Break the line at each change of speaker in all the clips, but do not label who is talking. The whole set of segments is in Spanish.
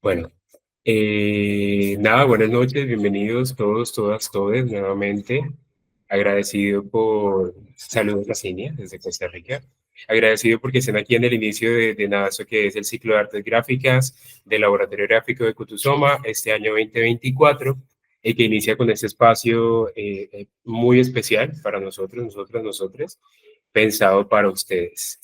Bueno, nada, buenas noches, bienvenidos todos, todas, todes nuevamente. Agradecido por, saludos a Cinia desde Costa Rica. Agradecido porque estén aquí en el inicio de nada, eso que es el ciclo de artes gráficas del Laboratorio Gráfico de Cutusoma, este año 2024, que inicia con este espacio muy especial para nosotros, nosotras, pensado para ustedes.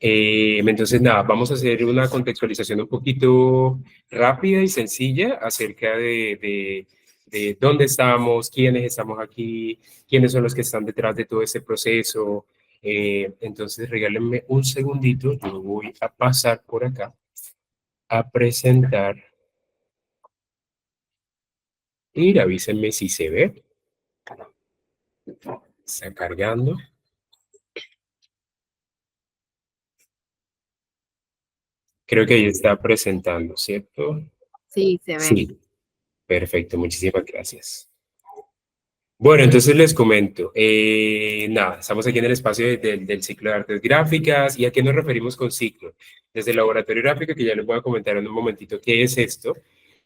Entonces, nada, vamos a hacer una contextualización un poquito rápida y sencilla acerca de dónde estamos, quiénes estamos aquí, quiénes son los que están detrás de todo este proceso. Entonces, regálenme un segundito, yo voy a pasar por acá a presentar y avísenme si se ve. Está cargando. Creo que ahí está presentando, ¿cierto?
Sí, se ve.
Sí, perfecto, muchísimas gracias. Bueno, entonces les comento, nada, estamos aquí en el espacio del ciclo de artes gráficas. ¿Y a qué nos referimos con ciclo? Desde el laboratorio gráfico, que ya les voy a comentar en un momentito qué es esto,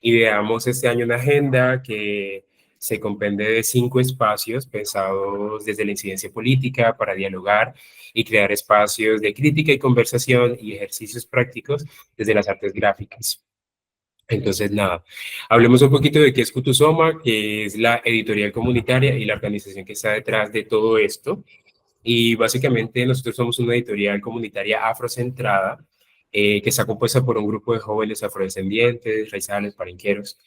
ideamos este año una agenda que se compende de 5 espacios pensados desde la incidencia política para dialogar y crear espacios de crítica y conversación y ejercicios prácticos desde las artes gráficas. Entonces, nada, hablemos un poquito de qué es Cutusoma, que es la editorial comunitaria y la organización que está detrás de todo esto. Y básicamente nosotros somos una editorial comunitaria afrocentrada que está compuesta por un grupo de jóvenes afrodescendientes, raizales, parinqueros,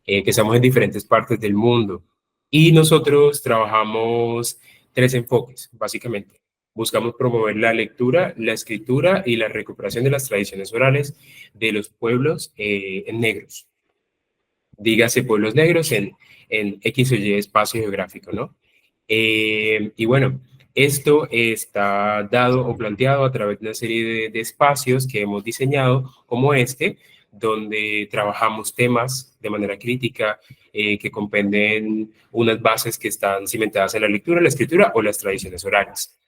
que estamos en diferentes partes del mundo. Y nosotros trabajamos 3 enfoques, básicamente. Buscamos promover la lectura, la escritura y la recuperación de las tradiciones orales de los pueblos negros. Dígase pueblos negros en X o Y espacio geográfico, ¿no? Y bueno, esto está dado o planteado a través de una serie de espacios que hemos diseñado como este, donde trabajamos temas de manera crítica que comprenden unas bases que están cimentadas en la lectura, la escritura o las tradiciones orales.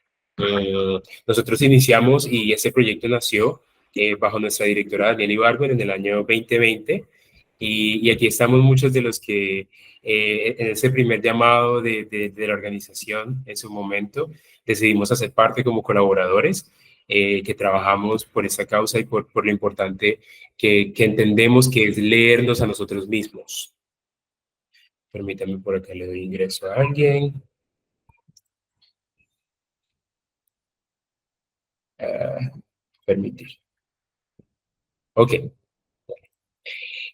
Nosotros iniciamos y este proyecto nació bajo nuestra directora Daniela Ibargüen en el año 2020 y aquí estamos muchos de los que en ese primer llamado de la organización en su momento decidimos hacer parte como colaboradores que trabajamos por esa causa y por lo importante que entendemos que es leernos a nosotros mismos. Permítanme por acá, le doy ingreso a alguien. Permitir. Ok.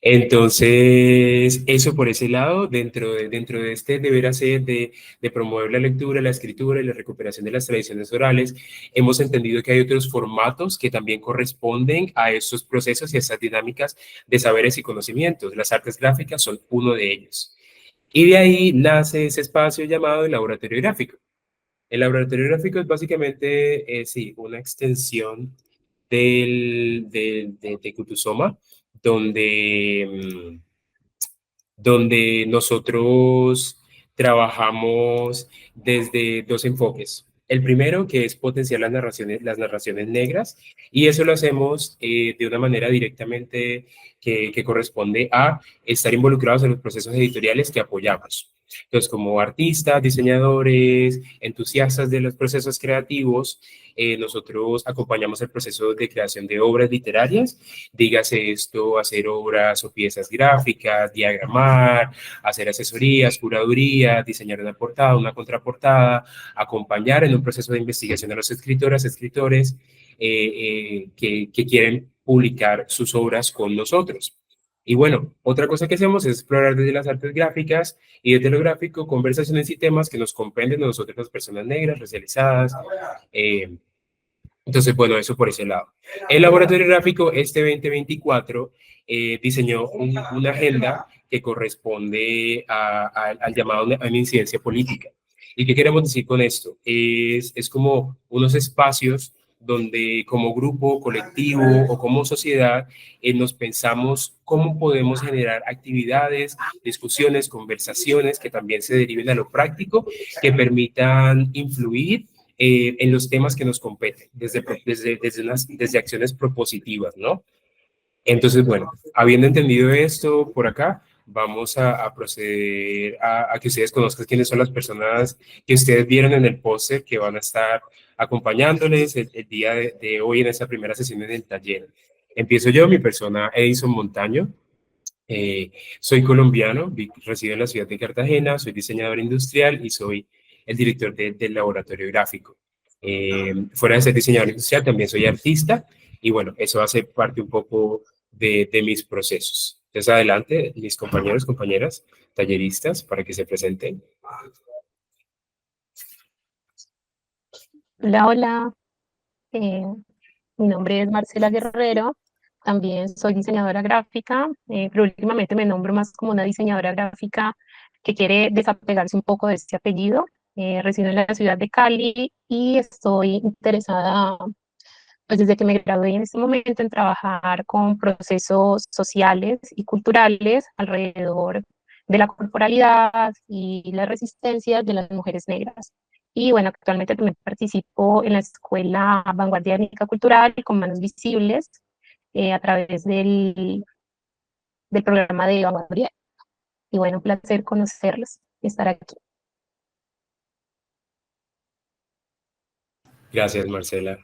Entonces, eso por ese lado, dentro de este deber hacer de promover la lectura, la escritura y la recuperación de las tradiciones orales, hemos entendido que hay otros formatos que también corresponden a estos procesos y a estas dinámicas de saberes y conocimientos. Las artes gráficas son uno de ellos. Y de ahí nace ese espacio llamado el laboratorio gráfico. El laboratorio gráfico es básicamente, sí, una extensión de Kutusoma, donde, donde nosotros trabajamos desde 2 enfoques. El primero, que es potenciar las narraciones negras, y eso lo hacemos de una manera directamente que corresponde a estar involucrados en los procesos editoriales que apoyamos. Entonces, como artistas, diseñadores, entusiastas de los procesos creativos, nosotros acompañamos el proceso de creación de obras literarias, dígase esto, hacer obras o piezas gráficas, diagramar, hacer asesorías, curaduría, diseñar una portada, una contraportada, acompañar en un proceso de investigación a los escritoras, escritores que quieren publicar sus obras con nosotros. Y bueno, otra cosa que hacemos es explorar desde las artes gráficas y desde lo gráfico conversaciones y temas que nos comprenden a nosotros las personas negras, racializadas. Entonces, bueno, eso por ese lado. El laboratorio gráfico este 2024 diseñó una agenda que corresponde al llamado a una incidencia política. ¿Y qué queremos decir con esto? Es como unos espacios donde como grupo, colectivo o como sociedad nos pensamos cómo podemos generar actividades, discusiones, conversaciones que también se deriven a lo práctico, que permitan influir en los temas que nos competen, desde acciones propositivas, ¿no? Entonces, bueno, habiendo entendido esto por acá, vamos a proceder a que ustedes conozcan quiénes son las personas que ustedes vieron en el póster que van a estar acompañándoles el día de hoy en esta primera sesión en el taller. Empiezo yo, mi persona Edison Montaño. Eh, Soy colombiano, resido en la ciudad de Cartagena, soy diseñador industrial y soy el director del laboratorio gráfico. Fuera de ser diseñador industrial, también soy artista y bueno, eso hace parte un poco de mis procesos. Entonces, adelante, mis compañeros, compañeras, talleristas, para que se presenten.
Hola, hola. eh, Mi nombre es Marcela Guerrero. También soy diseñadora gráfica, pero últimamente me nombro más como una diseñadora gráfica que quiere desapegarse un poco de este apellido. Resido en la ciudad de Cali y estoy interesada, pues desde que me gradué en este momento, en trabajar con procesos sociales y culturales alrededor de la corporalidad y la resistencia de las mujeres negras. Y bueno, actualmente también participo en la Escuela Vanguardia Cultural con Manos Visibles a través del programa de Vanguardia. Y bueno, un placer conocerlos y estar aquí.
Gracias, Marcela.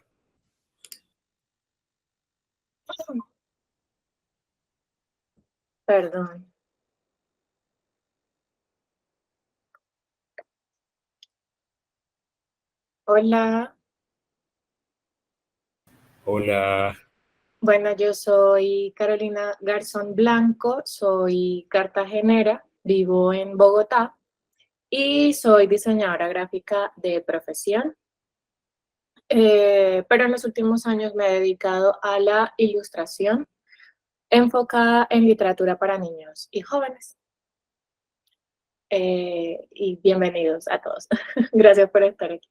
Perdón. Hola,
Hola,
bueno, yo soy Carolina Garzón Blanco, soy cartagenera, vivo en Bogotá y soy diseñadora gráfica de profesión. Pero en los últimos años me he dedicado a la ilustración enfocada en literatura para niños y jóvenes. Y bienvenidos a todos. Gracias por estar aquí.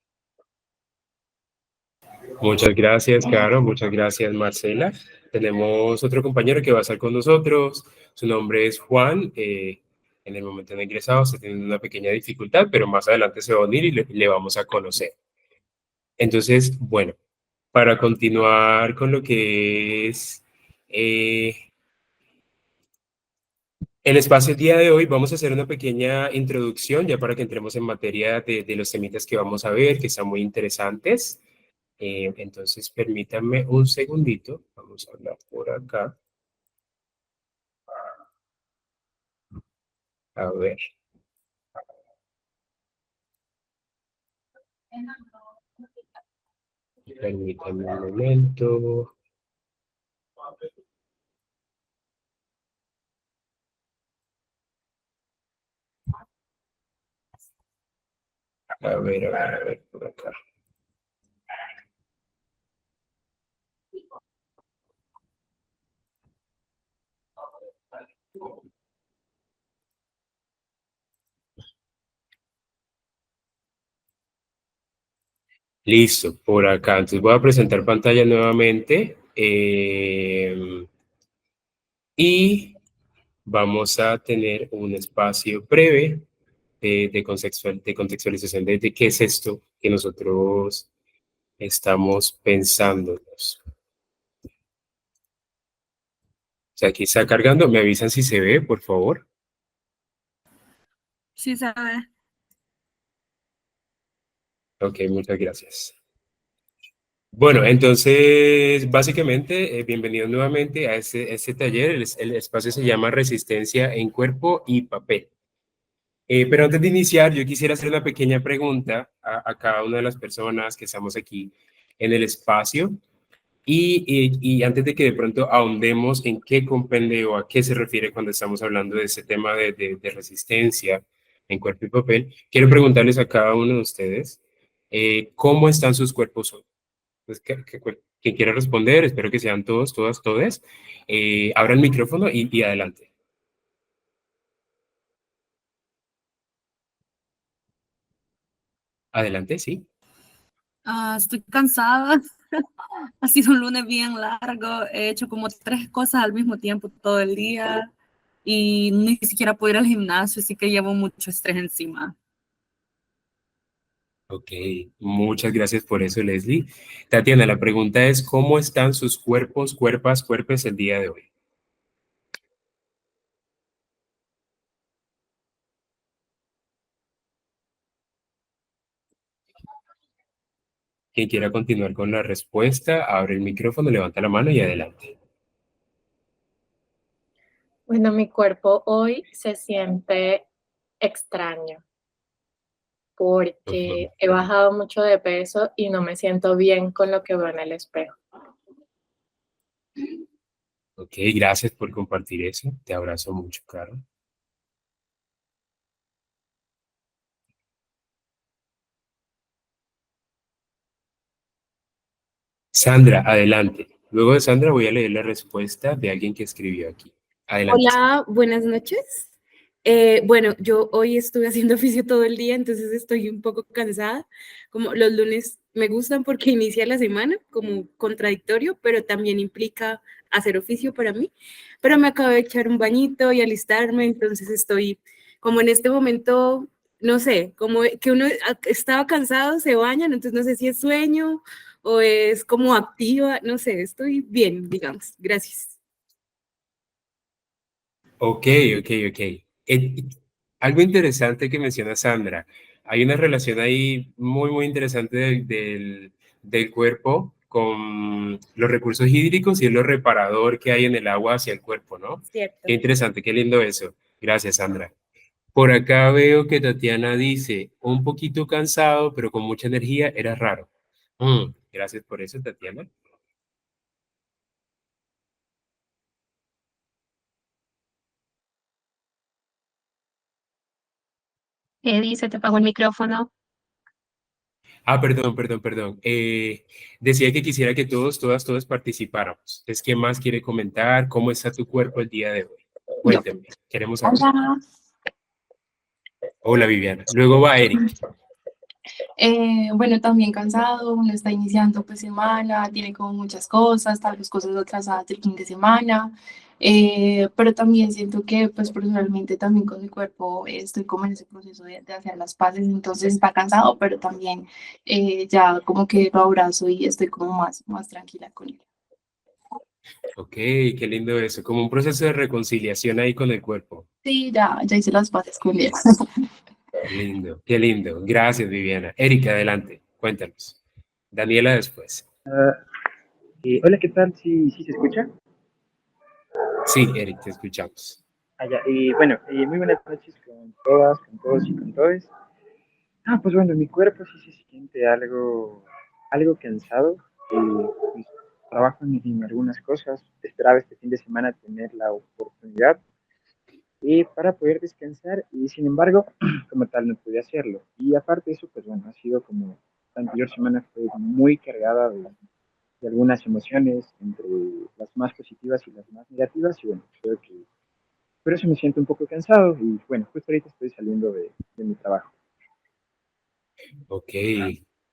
muchas gracias, Caro, muchas gracias, Marcela. Tenemos otro compañero que va a estar con nosotros. Su nombre es Juan. En el momento de ingresado está teniendo una pequeña dificultad, pero más adelante se va a unir y le vamos a conocer. Entonces, bueno, para continuar con lo que es el espacio el día de hoy, vamos a hacer una pequeña introducción ya para que entremos en materia de los temitas que vamos a ver, que están muy interesantes. Entonces, permítanme un segundito. Vamos a hablar por acá. A ver. Permítanme un momento. A ver, por acá. Listo, por acá. Entonces voy a presentar pantalla nuevamente. Y vamos a tener un espacio breve de contextualización de qué es esto que nosotros estamos pensándonos. O sea, aquí está cargando. ¿Me avisan si se ve, por favor?
Sí, sabe.
Ok, muchas gracias. Bueno, entonces, básicamente, bienvenidos nuevamente a este taller. El espacio se llama Resistencia en Cuerpo y Papel. Pero antes de iniciar, yo quisiera hacer una pequeña pregunta a cada una de las personas que estamos aquí en el espacio. Y antes de que de pronto ahondemos en qué comprende o a qué se refiere cuando estamos hablando de ese tema de resistencia en cuerpo y papel, quiero preguntarles a cada uno de ustedes cómo están sus cuerpos hoy. Pues, quien quiera responder, espero que sean todos, todas, todes. Abra el micrófono y adelante. Adelante, sí.
Estoy cansada. Ha sido un lunes bien largo. He hecho como 3 cosas al mismo tiempo todo el día y ni siquiera puedo ir al gimnasio, así que llevo mucho estrés encima.
Ok, muchas gracias por eso, Leslie. Tatiana, la pregunta es, ¿cómo están sus cuerpos, cuerpas, cuerpes el día de hoy? Quien quiera continuar con la respuesta, abre el micrófono, levanta la mano y adelante.
Bueno, mi cuerpo hoy se siente extraño
Ujú.
porque he bajado mucho de peso y no me siento bien con lo que veo en el espejo.
Ok, gracias por compartir eso. Te abrazo mucho, Caro. Sandra, adelante. Luego de Sandra voy a leer la respuesta de alguien que escribió aquí. Adelante, Sandra.
Hola, buenas noches. Bueno, yo hoy estuve haciendo oficio todo el día, entonces estoy un poco cansada. Como los lunes me gustan porque inicia la semana, como contradictorio, pero también implica hacer oficio para mí. Pero me acabo de echar un bañito y alistarme, entonces estoy como en este momento, no sé, como que uno estaba cansado, se bañan, entonces no sé si es sueño o es como activa, no sé, estoy bien, digamos. Gracias.
Ok, ok, ok. Algo interesante que menciona Sandra. Hay una relación ahí muy, muy interesante del cuerpo con los recursos hídricos y es lo reparador que hay en el agua hacia el cuerpo, ¿no? Qué
Cierto.
interesante, qué lindo eso. Gracias, Sandra. Por acá veo que Tatiana dice, un poquito cansado, pero con mucha energía, era raro. Gracias por eso, Tatiana.
Eddie, se te apagó el micrófono.
Ah, perdón, perdón, perdón. Decía que quisiera que todas participáramos. Entonces, ¿qué más quiere comentar? ¿Cómo está tu cuerpo el día de hoy?
Yo.
Cuéntame, queremos saber.
Hola.
Hola, Viviana. Luego va Eric.
Bueno, también cansado, uno está iniciando pues semana, tiene como muchas cosas, tal vez cosas atrasadas del fin de semana, pero también siento que pues personalmente también con mi cuerpo estoy como en ese proceso de hacer las paces, entonces está cansado, pero también ya como que lo abrazo y estoy como más tranquila con él.
Ok, qué lindo eso. Como un proceso de reconciliación ahí con el cuerpo.
Sí, ya hice las paces con él.
Lindo, qué lindo. Gracias, Viviana. Erika, adelante. Cuéntanos. Daniela después.
Hola, ¿qué tal? ¿Sí se escucha?
Sí, Eric, te escuchamos.
Allá. Bueno, muy buenas noches con todas, con todos y con todos. Pues bueno, mi cuerpo sí se siente algo cansado. Pues, trabajo en algunas cosas. Esperaba este fin de semana tener la oportunidad para poder descansar y sin embargo, como tal, no pude hacerlo. Y aparte de eso, pues bueno, ha sido como la anterior semana fue muy cargada de algunas emociones, entre las más positivas y las más negativas, y bueno, creo que por eso me siento un poco cansado y bueno, justo ahorita estoy saliendo de mi trabajo.
Ok,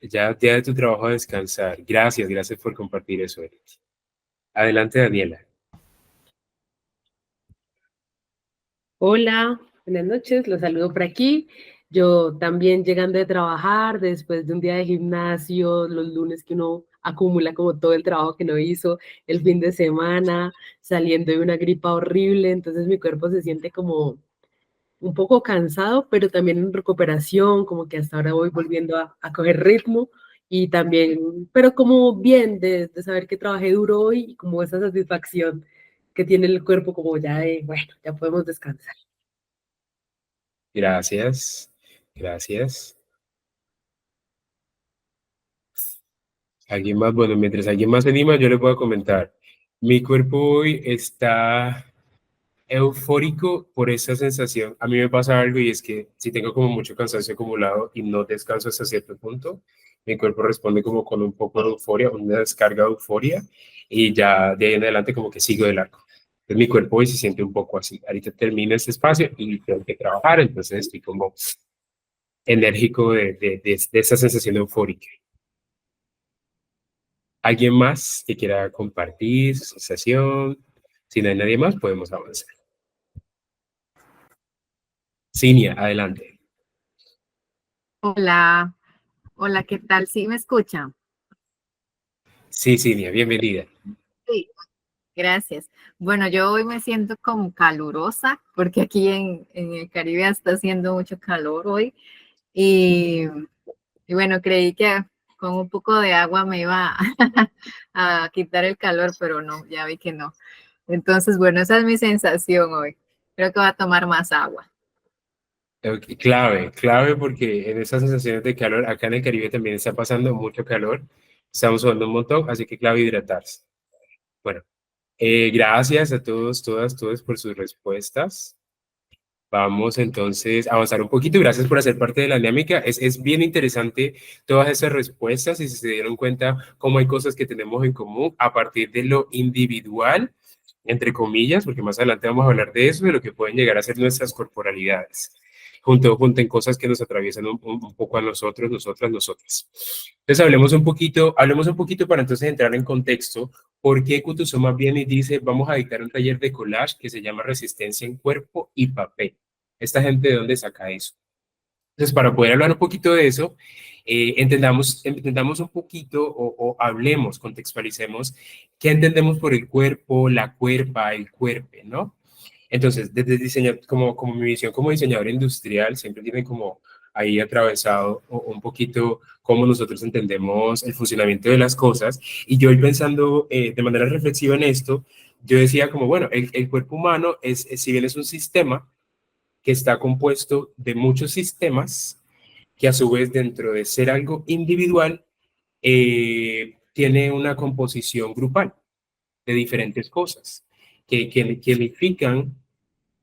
ya de tu trabajo a descansar. Gracias, gracias por compartir eso, Eric. Adelante, Daniela.
Hola, buenas noches, los saludo por aquí. Yo también llegando de trabajar, después de un día de gimnasio, los lunes que uno acumula como todo el trabajo que no hizo, el fin de semana, saliendo de una gripa horrible, entonces mi cuerpo se siente como un poco cansado, pero también en recuperación, como que hasta ahora voy volviendo a coger ritmo y también, pero como bien de saber que trabajé duro hoy y como esa satisfacción que tiene el cuerpo como ya de, bueno, ya podemos descansar.
Gracias, gracias. ¿Alguien más? Bueno, mientras alguien más se anima, yo les voy a comentar. Mi cuerpo hoy está eufórico por esa sensación. A mí me pasa algo y es que si tengo como mucho cansancio acumulado y no descanso hasta cierto punto, mi cuerpo responde como con un poco de euforia, una descarga de euforia y ya de ahí en adelante como que sigo de largo. Entonces mi cuerpo hoy se siente un poco así. Ahorita termino este espacio y tengo que trabajar, entonces estoy como enérgico de esa sensación eufórica. ¿Alguien más que quiera compartir su sensación? Si no hay nadie más, podemos avanzar. Cinia, adelante.
Hola, hola, ¿qué tal? ¿Sí me escuchan?
Sí, Cinia, bienvenida.
Sí, gracias. Bueno, yo hoy me siento como calurosa porque aquí en el Caribe está haciendo mucho calor hoy y, y bueno, creí que con un poco de agua me iba a quitar el calor, pero no, ya vi que no. Entonces, bueno, esa es mi sensación hoy. Creo que va a tomar más agua.
Ok, clave porque en esas sensaciones de calor, acá en el Caribe también está pasando mucho calor, estamos sudando un montón, así que clave hidratarse. Bueno, gracias a todos, todas por sus respuestas. Vamos entonces a avanzar un poquito. Gracias por hacer parte de la dinámica. Es bien interesante todas esas respuestas y si se dieron cuenta cómo hay cosas que tenemos en común a partir de lo individual, entre comillas, porque más adelante vamos a hablar de eso, de lo que pueden llegar a ser nuestras corporalidades, junto en cosas que nos atraviesan un poco a nosotros, nosotras. Entonces hablemos un poquito para entonces entrar en contexto. ¿Por qué Kutuzoma viene y dice, vamos a dictar un taller de collage que se llama Resistencia en Cuerpo y Papel? ¿Esta gente de dónde saca eso? Entonces, para poder hablar un poquito de eso, entendamos un poquito o hablemos, contextualicemos qué entendemos por el cuerpo, la cuerpa, el cuerpe, ¿no? Entonces, desde diseño, como mi visión como diseñador industrial, siempre tiene como ahí atravesado un poquito cómo nosotros entendemos el funcionamiento de las cosas. Y yo hoy pensando de manera reflexiva en esto, yo decía como, bueno, el cuerpo humano si bien es un sistema que está compuesto de muchos sistemas, que a su vez dentro de ser algo individual, tiene una composición grupal de diferentes cosas que unifican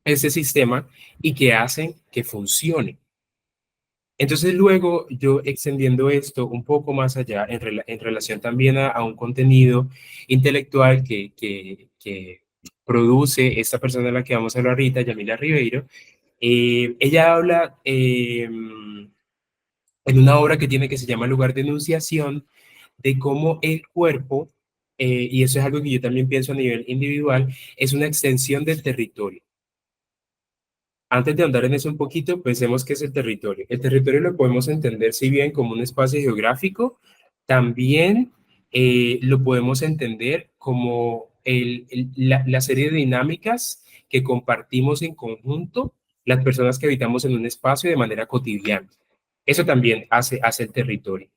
ese sistema y que hacen que funcione. Entonces luego yo extendiendo esto un poco más allá en relación también a un contenido intelectual que produce esta persona de la que vamos a hablar ahorita, Yamila Ribeiro, ella habla en una obra que tiene que se llama Lugar de Enunciación, de cómo el cuerpo, y eso es algo que yo también pienso a nivel individual, es una extensión del territorio. Antes de andar en eso un poquito, pensemos qué es el territorio. El territorio lo podemos entender, si bien como un espacio geográfico, también lo podemos entender como la serie de dinámicas que compartimos en conjunto las personas que habitamos en un espacio de manera cotidiana. Eso también hace el territorio.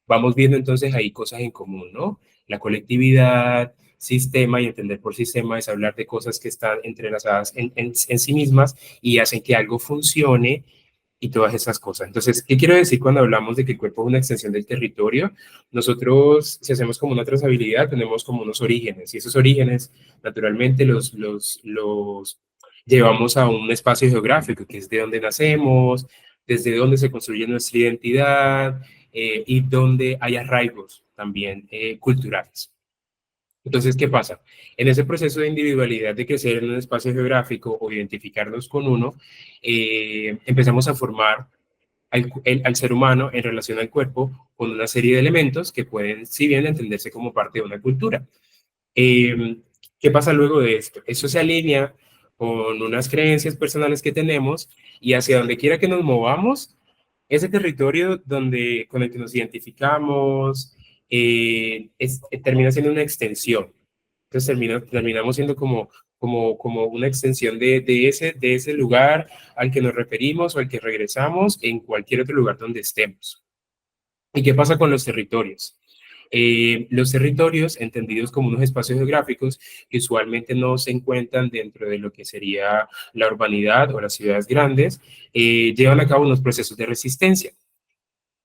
Vamos viendo entonces ahí cosas en común, ¿no? La colectividad, sistema, y entender por sistema es hablar de cosas que están entrelazadas en sí mismas y hacen que algo funcione y todas esas cosas. Entonces, ¿qué quiero decir cuando hablamos de que el cuerpo es una extensión del territorio? Nosotros, si hacemos como una trazabilidad, tenemos como unos orígenes, y esos orígenes, naturalmente, los llevamos a un espacio geográfico, que es de donde nacemos, desde donde se construye nuestra identidad, y donde hay arraigos también culturales. Entonces, ¿qué pasa? En ese proceso de individualidad, de crecer en un espacio geográfico o identificarnos con uno, empezamos a formar al ser humano en relación al cuerpo con una serie de elementos que pueden, si bien, entenderse como parte de una cultura. ¿Qué pasa luego de esto? Eso se alinea con unas creencias personales que tenemos y hacia donde quiera que nos movamos, ese territorio con el que nos identificamos termina siendo una extensión. Entonces terminamos siendo como una extensión de ese lugar al que nos referimos o al que regresamos en cualquier otro lugar donde estemos. ¿Y qué pasa con los territorios? Los territorios, entendidos como unos espacios geográficos, que usualmente no se encuentran dentro de lo que sería la urbanidad o las ciudades grandes, llevan a cabo unos procesos de resistencia.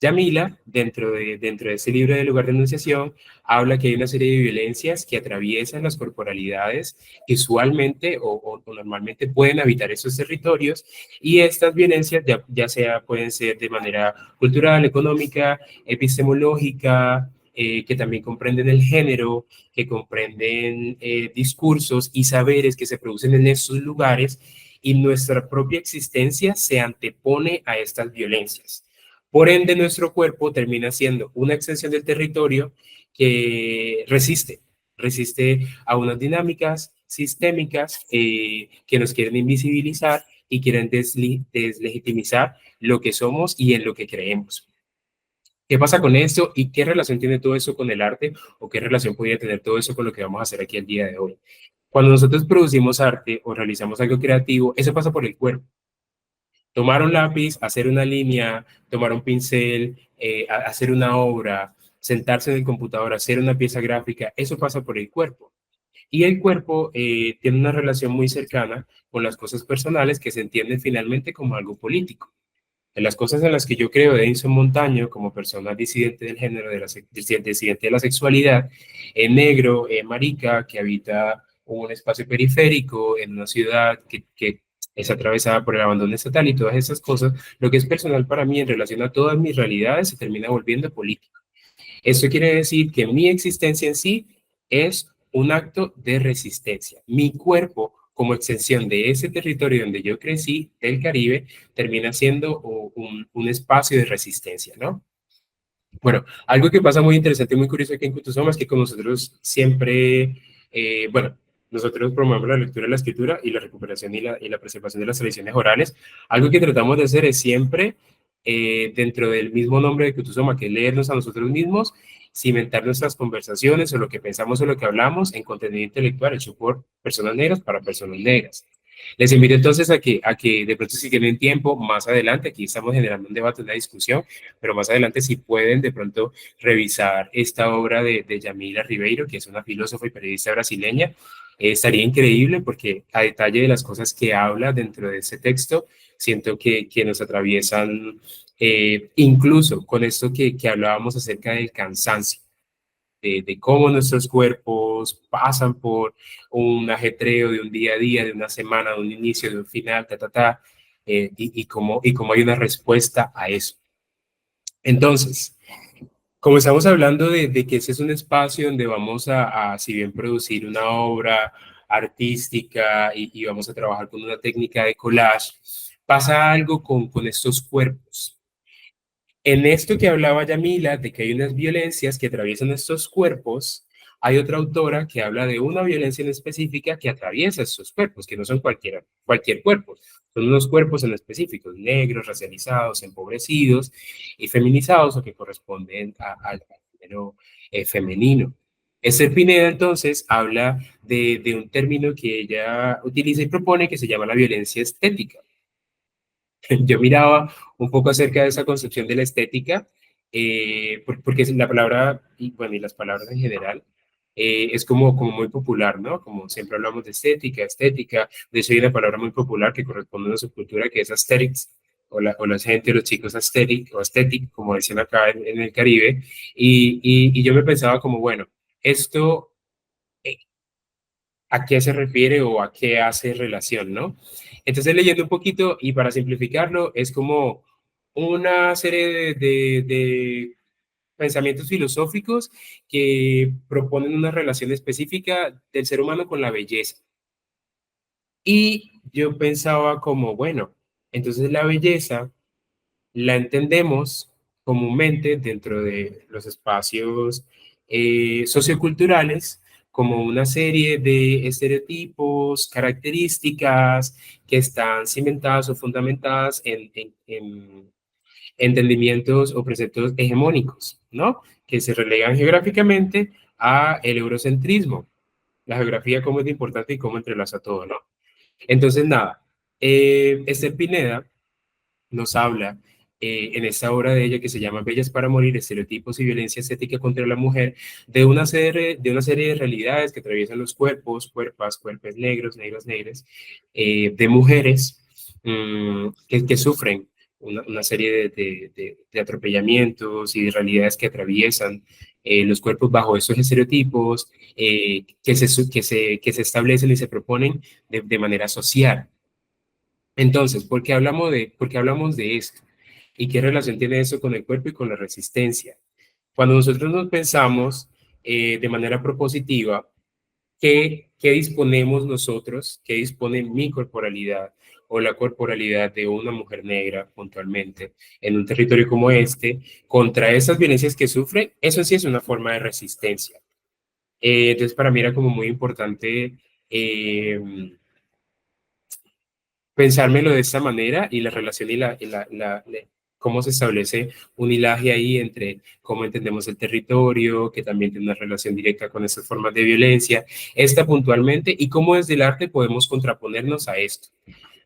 Yamila, dentro de ese libro de Lugar de Enunciación, habla que hay una serie de violencias que atraviesan las corporalidades que usualmente o normalmente pueden habitar esos territorios, y estas violencias ya sea pueden ser de manera cultural, económica, epistemológica, que también comprenden el género, que comprenden discursos y saberes que se producen en esos lugares, y nuestra propia existencia se antepone a estas violencias. Por ende, nuestro cuerpo termina siendo una extensión del territorio que resiste a unas dinámicas sistémicas que nos quieren invisibilizar y quieren deslegitimizar lo que somos y en lo que creemos. ¿Qué pasa con esto y qué relación tiene todo eso con el arte o qué relación podría tener todo eso con lo que vamos a hacer aquí el día de hoy? Cuando nosotros producimos arte o realizamos algo creativo, eso pasa por el cuerpo. Tomar un lápiz, hacer una línea, tomar un pincel, hacer una obra, sentarse en el computador, hacer una pieza gráfica, eso pasa por el cuerpo. Y el cuerpo tiene una relación muy cercana con las cosas personales que se entienden finalmente como algo político. En las cosas en las que yo creo, Edinson Montaño, como persona disidente del género, disidente de la sexualidad, negro, marica, que habita un espacio periférico en una ciudad que es atravesada por el abandono estatal y todas esas cosas, lo que es personal para mí en relación a todas mis realidades se termina volviendo político. Esto quiere decir que mi existencia en sí es un acto de resistencia. Mi cuerpo, como extensión de ese territorio donde yo crecí, del Caribe, termina siendo un espacio de resistencia, ¿no? Bueno, algo que pasa muy interesante y muy curioso aquí en Kutusoma es que con nosotros siempre, bueno, nosotros promovemos la lectura, la escritura y la recuperación y la preservación de las tradiciones orales. Algo que tratamos de hacer es siempre, dentro del mismo nombre de Kutusoma, que es leernos a nosotros mismos, cimentar nuestras conversaciones o lo que pensamos o lo que hablamos en contenido intelectual hecho por personas negras para personas negras. Les invito entonces a que de pronto si tienen tiempo, más adelante, aquí estamos generando un debate, una discusión, pero más adelante si pueden de pronto revisar esta obra de Yamila Ribeiro, que es una filósofa y periodista brasileña, estaría increíble porque a detalle de las cosas que habla dentro de ese texto, siento que nos atraviesan incluso con esto que hablábamos acerca del cansancio. De cómo nuestros cuerpos pasan por un ajetreo de un día a día, de una semana, de un inicio, de un final, y cómo hay una respuesta a eso. Entonces, como estamos hablando de que ese es un espacio donde vamos si bien producir una obra artística y vamos a trabajar con una técnica de collage, pasa algo con estos cuerpos. En esto que hablaba Yamila, de que hay unas violencias que atraviesan estos cuerpos, hay otra autora que habla de una violencia en específica que atraviesa estos cuerpos, que no son cualquier cuerpo, son unos cuerpos en específico, negros, racializados, empobrecidos y feminizados, o que corresponden al género femenino. Esther Pineda, entonces, habla de un término que ella utiliza y propone que se llama la violencia estética. Yo miraba un poco acerca de esa concepción de la estética, porque es la palabra, y bueno, y las palabras en general, es como muy popular, ¿no? Como siempre hablamos de estética. De hecho hay una palabra muy popular que corresponde a una subcultura que es aesthetics, o la gente, los chicos aesthetic, o aesthetic, como decían acá en el Caribe, y yo me pensaba como, bueno, esto, ¿a qué se refiere o a qué hace relación, no? Entonces, leyendo un poquito y para simplificarlo, es como una serie de pensamientos filosóficos que proponen una relación específica del ser humano con la belleza. Y yo pensaba como, bueno, entonces la belleza la entendemos comúnmente dentro de los espacios socioculturales como una serie de estereotipos, características que están cimentadas o fundamentadas en entendimientos o preceptos hegemónicos, ¿no? Que se relegan geográficamente a el eurocentrismo. La geografía cómo es importante y cómo entrelaza todo, ¿no? Entonces, nada, Esther Pineda nos habla en esta obra de ella que se llama Bellas para Morir, estereotipos y violencia estética contra la mujer, de una serie de realidades que atraviesan los cuerpos, cuerpos negros, negras, de mujeres que sufren una serie de atropellamientos y de realidades que atraviesan los cuerpos bajo estos estereotipos que se establecen y se proponen de manera social. Entonces, ¿por qué hablamos de esto? ¿Y qué relación tiene eso con el cuerpo y con la resistencia? Cuando nosotros nos pensamos de manera propositiva, ¿qué disponemos nosotros? ¿Qué dispone mi corporalidad o la corporalidad de una mujer negra puntualmente en un territorio como este contra esas violencias que sufre? Eso sí es una forma de resistencia. Entonces, para mí era como muy importante pensármelo de esta manera y la relación y cómo se establece un hilaje ahí entre cómo entendemos el territorio, que también tiene una relación directa con esas formas de violencia, esta puntualmente, y cómo desde el arte podemos contraponernos a esto.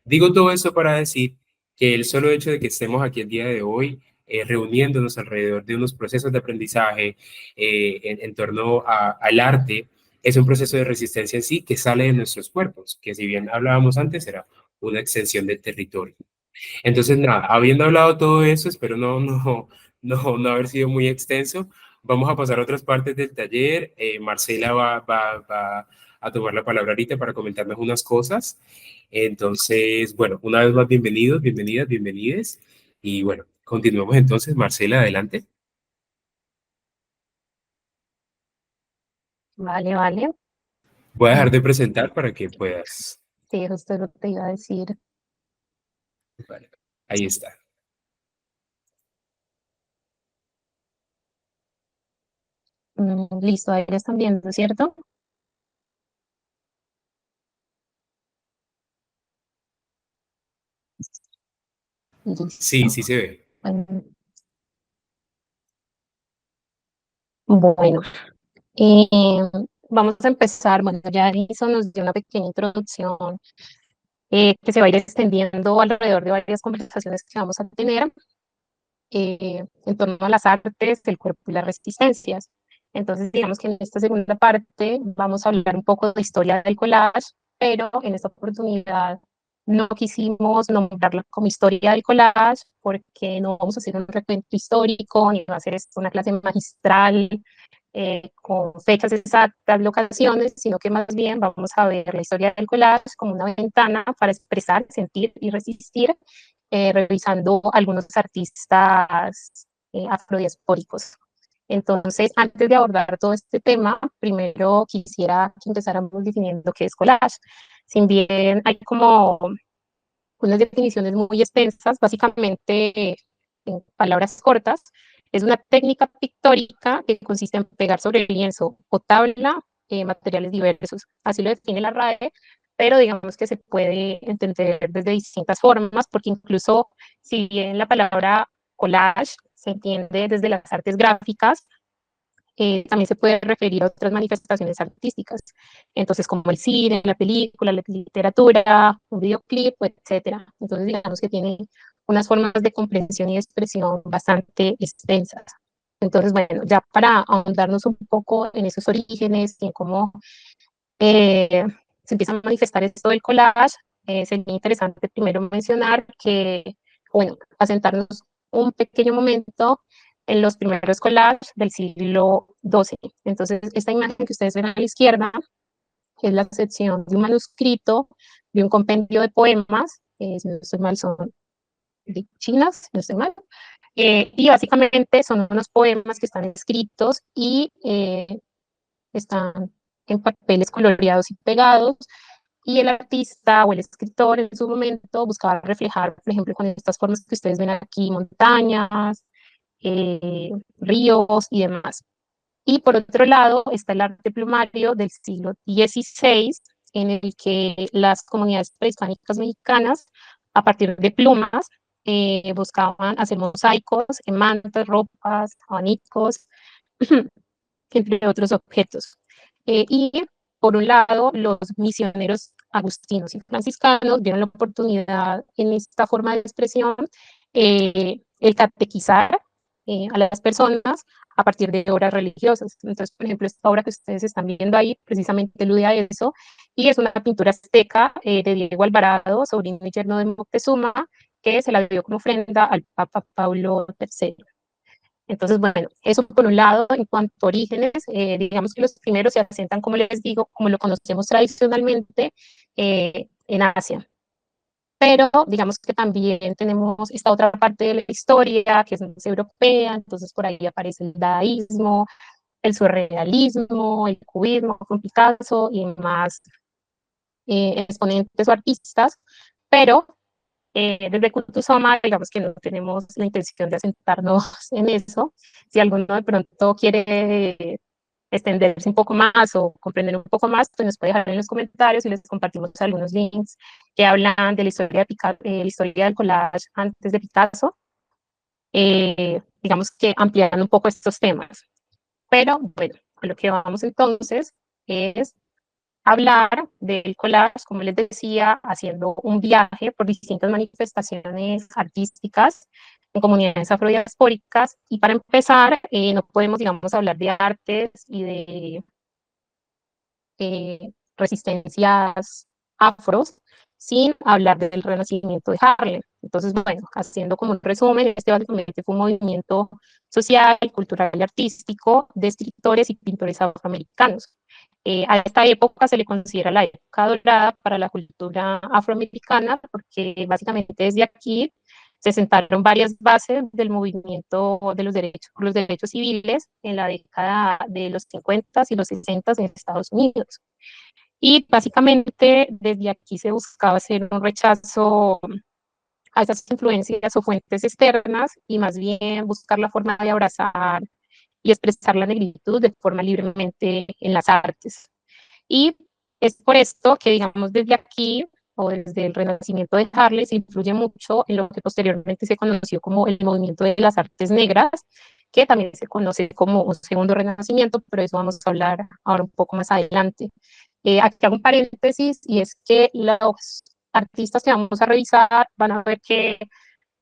Digo todo esto para decir que el solo hecho de que estemos aquí el día de hoy reuniéndonos alrededor de unos procesos de aprendizaje en torno al arte, es un proceso de resistencia en sí que sale de nuestros cuerpos, que si bien hablábamos antes, era una extensión del territorio. Entonces, nada, habiendo hablado todo eso, espero no haber sido muy extenso. Vamos a pasar a otras partes del taller. Marcela va a tomar la palabra ahorita para comentarnos unas cosas. Entonces, bueno, una vez más, bienvenidos, bienvenidas, bienvenides. Y bueno, continuemos entonces. Marcela, adelante.
Vale, vale.
Voy a dejar de presentar para que puedas.
Sí, justo lo que te iba a decir.
Vale, ahí está.
Listo, ahí lo están viendo, ¿cierto? Listo.
Sí, sí se ve.
Bueno, vamos a empezar. Bueno, ya Alison nos dio una pequeña introducción que se va a ir extendiendo alrededor de varias conversaciones que vamos a tener en torno a las artes, el cuerpo y las resistencias. Entonces, digamos que en esta segunda parte vamos a hablar un poco de historia del collage, pero en esta oportunidad no quisimos nombrarla como historia del collage porque no vamos a hacer un recuento histórico, ni va a ser esto una clase magistral con fechas exactas, locaciones, sino que más bien vamos a ver la historia del collage como una ventana para expresar, sentir y resistir, revisando algunos artistas afrodiaspóricos. Entonces, antes de abordar todo este tema, primero quisiera que empezáramos definiendo qué es collage. Si bien hay como unas definiciones muy extensas, básicamente en palabras cortas, es una técnica pictórica que consiste en pegar sobre el lienzo o tabla materiales diversos. Así lo define la RAE, pero digamos que se puede entender desde distintas formas, porque incluso si bien la palabra collage se entiende desde las artes gráficas, también se puede referir a otras manifestaciones artísticas, entonces como el cine, la película, la literatura, un videoclip, etcétera. Entonces digamos que tiene unas formas de comprensión y expresión bastante extensas. Entonces, bueno, ya para ahondarnos un poco en esos orígenes y en cómo se empieza a manifestar esto del collage, sería interesante primero mencionar que, bueno, asentarnos un pequeño momento en los primeros collages del siglo XII. Entonces, esta imagen que ustedes ven a la izquierda es la sección de un manuscrito de un compendio de poemas, si no estoy mal, son de chinas, si no estoy mal, y básicamente son unos poemas que están escritos y están en papeles coloreados y pegados, y el artista o el escritor en su momento buscaba reflejar, por ejemplo, con estas formas que ustedes ven aquí, montañas, ríos y demás. Y por otro lado está el arte plumario del siglo XVI, en el que las comunidades prehispánicas mexicanas, a partir de plumas, buscaban hacer mosaicos en mantas, ropas, abanicos, entre otros objetos. Y por un lado, los misioneros agustinos y franciscanos vieron la oportunidad en esta forma de expresión, el catequizar a las personas a partir de obras religiosas. Entonces, por ejemplo, esta obra que ustedes están viendo ahí precisamente elude a eso, y es una pintura azteca de Diego Alvarado, sobrino y yerno de Moctezuma, que se la dio como ofrenda al Papa Pablo III. Entonces, bueno, eso por un lado, en cuanto a orígenes, digamos que los primeros se asentan, como les digo, como lo conocemos tradicionalmente, en Asia. Pero digamos que también tenemos esta otra parte de la historia, que es más europea, entonces por ahí aparece el dadaísmo, el surrealismo, el cubismo con Picasso y más exponentes o artistas, pero desde Cultusoma, digamos que no tenemos la intención de asentarnos en eso. Si alguno de pronto quiere extenderse un poco más o comprender un poco más, pues nos puede dejar en los comentarios y les compartimos algunos links que hablan de la historia, la historia del collage antes de Picasso, digamos que ampliando un poco estos temas. Pero bueno, a lo que vamos entonces es hablar del collage, como les decía, haciendo un viaje por distintas manifestaciones artísticas en comunidades afrodiaspóricas. Y para empezar, no podemos, digamos, hablar de artes y de resistencias afros sin hablar del renacimiento de Harlem. Entonces, bueno, haciendo como un resumen, este básicamente fue un movimiento social, cultural y artístico de escritores y pintores afroamericanos. A esta época se le considera la época dorada para la cultura afroamericana, porque básicamente desde aquí se sentaron varias bases del movimiento de los derechos civiles en la década de los 50 y los 60 en Estados Unidos. Y básicamente desde aquí se buscaba hacer un rechazo a esas influencias o fuentes externas y más bien buscar la forma de abrazar y expresar la negritud de forma libremente en las artes. Y es por esto que, digamos, desde aquí o desde el Renacimiento de Harlem se influye mucho en lo que posteriormente se conoció como el movimiento de las artes negras, que también se conoce como un segundo renacimiento, pero eso vamos a hablar ahora un poco más adelante. Aquí hago un paréntesis y es que los artistas que vamos a revisar van a ver que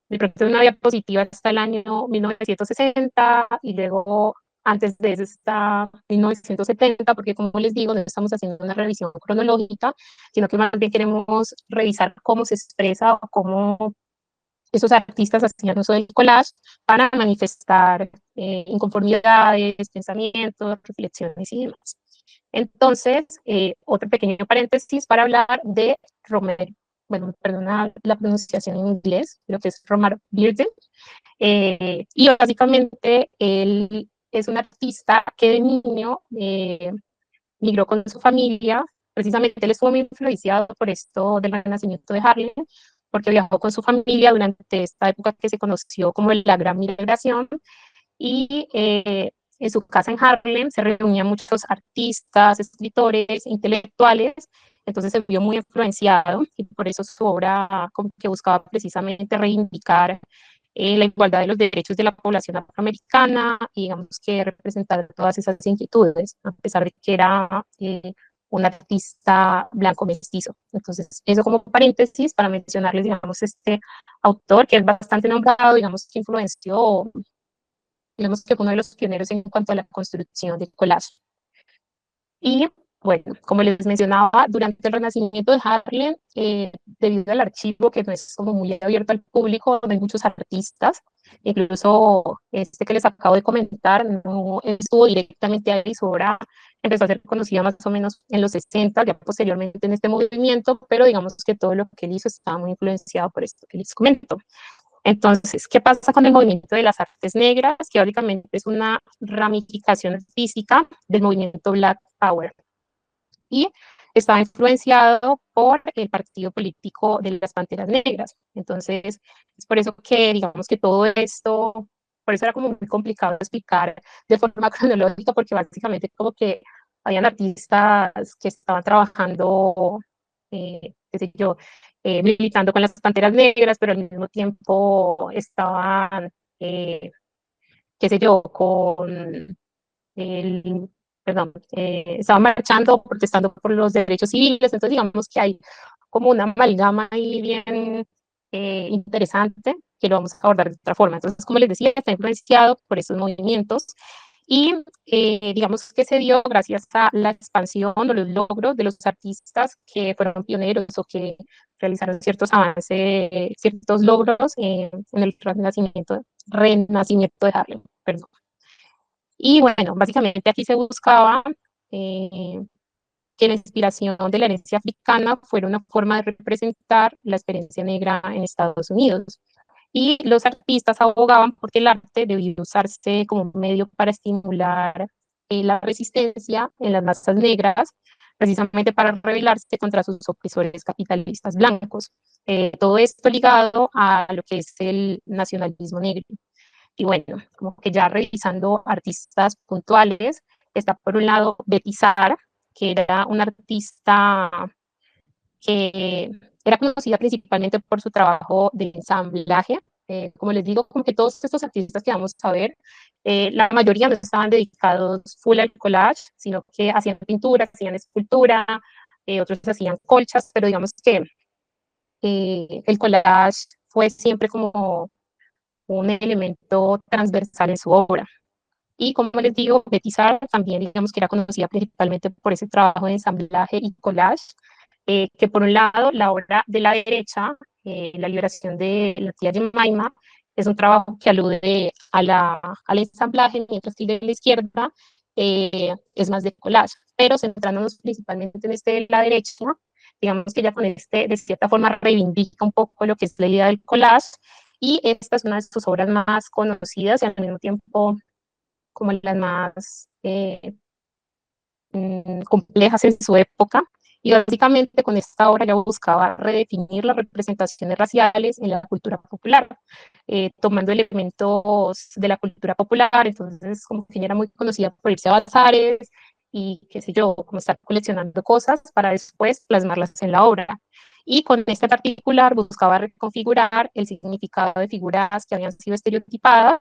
de pronto en una diapositiva está el año 1960 y luego antes de eso está 1970, porque como les digo, no estamos haciendo una revisión cronológica, sino que más bien queremos revisar cómo se expresa o cómo esos artistas hacían uso del collage para manifestar inconformidades, pensamientos, reflexiones y demás. Entonces, otro pequeño paréntesis para hablar de Romero. Bueno, perdona la pronunciación en inglés, creo que es Romare Bearden. Y básicamente él es un artista que de niño migró con su familia. Precisamente él estuvo muy influenciado por esto del renacimiento de Harlem, porque viajó con su familia durante esta época que se conoció como la Gran Migración, y en su casa en Harlem se reunían muchos artistas, escritores, intelectuales, entonces se vio muy influenciado y por eso su obra como que buscaba precisamente reivindicar la igualdad de los derechos de la población afroamericana y digamos que representar todas esas inquietudes, a pesar de que era un artista blanco mestizo. Entonces, eso como paréntesis para mencionarles, digamos, este autor que es bastante nombrado, digamos, que influenció, digamos que fue uno de los pioneros en cuanto a la construcción del collage. Y bueno, como les mencionaba, durante el Renacimiento de Harlem, debido al archivo que no es como muy abierto al público, no hay muchos artistas, incluso este que les acabo de comentar no estuvo directamente ahí, su obra empezó a ser conocida más o menos en los 60, ya posteriormente en este movimiento, pero digamos que todo lo que él hizo estaba muy influenciado por esto que les comento. Entonces, ¿qué pasa con el movimiento de las artes negras? Que básicamente es una ramificación artística del movimiento Black Power. Y estaba influenciado por el partido político de las Panteras Negras. Entonces, es por eso que, digamos que todo esto, por eso era como muy complicado explicar de forma cronológica, porque básicamente como que habían artistas que estaban trabajando, qué sé yo, militando con las Panteras Negras, pero al mismo tiempo estaban, qué sé yo, con el, perdón, estaban marchando, protestando por los derechos civiles, entonces digamos que hay como una amalgama ahí bien interesante que lo vamos a abordar de otra forma. Entonces, como les decía, está influenciado por esos movimientos y digamos que se dio gracias a la expansión o los logros de los artistas que fueron pioneros o que realizaron ciertos avances, ciertos logros en el renacimiento de Harlem. Perdón. Y bueno, básicamente aquí se buscaba que la inspiración de la herencia africana fuera una forma de representar la experiencia negra en Estados Unidos. Y los artistas abogaban porque el arte debía usarse como un medio para estimular la resistencia en las masas negras, precisamente para rebelarse contra sus opresores capitalistas blancos. Todo esto ligado a lo que es el nacionalismo negro. Y bueno, como que ya revisando artistas puntuales, está por un lado Betty Sara, que era una artista que era conocida principalmente por su trabajo de ensamblaje. Como les digo, como que todos estos artistas que vamos a ver, la mayoría no estaban dedicados full al collage, sino que hacían pintura, hacían escultura, otros hacían colchas, pero digamos que el collage fue siempre como un elemento transversal en su obra. Y como les digo, Betty Saar también, digamos que era conocida principalmente por ese trabajo de ensamblaje y collage, que por un lado, la obra de la derecha, La liberación de la tía Jemima, es un trabajo que alude al ensamblaje, mientras que el de la izquierda es más de collage. Pero centrándonos principalmente en este de la derecha, digamos que ella con este, de cierta forma, reivindica un poco lo que es la idea del collage, y esta es una de sus obras más conocidas y al mismo tiempo como las más complejas en su época. Y básicamente con esta obra ya buscaba redefinir las representaciones raciales en la cultura popular, tomando elementos de la cultura popular. Entonces, como que ella era muy conocida por irse a bazares y qué sé yo, como estar coleccionando cosas para después plasmarlas en la obra. Y con este particular buscaba reconfigurar el significado de figuras que habían sido estereotipadas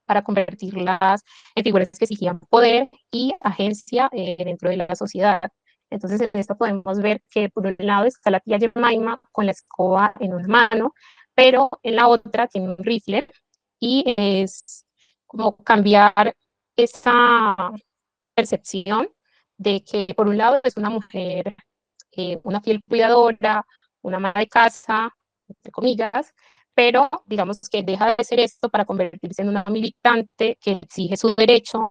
para convertirlas en figuras que exigían poder y agencia dentro de la sociedad. Entonces, en esto podemos ver que por un lado está la tía Jemima con la escoba en una mano, pero en la otra tiene un rifle, y es como cambiar esa percepción de que por un lado es una mujer, una fiel cuidadora, una ama de casa, entre comillas, pero digamos que deja de ser esto para convertirse en una militante que exige su derecho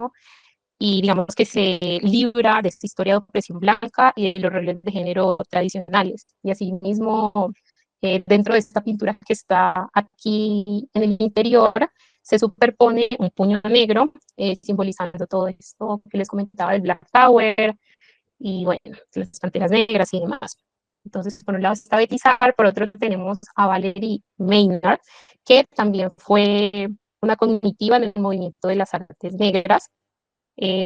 y digamos que se libra de esta historia de opresión blanca y de los roles de género tradicionales. Y asimismo, dentro de esta pintura que está aquí en el interior, se superpone un puño negro, simbolizando todo esto que les comentaba del Black Power y bueno, las panteras negras y demás. Entonces, por un lado está Betty Saar, por otro tenemos a Valerie Maynard, que también fue una cognitiva en el movimiento de las artes negras.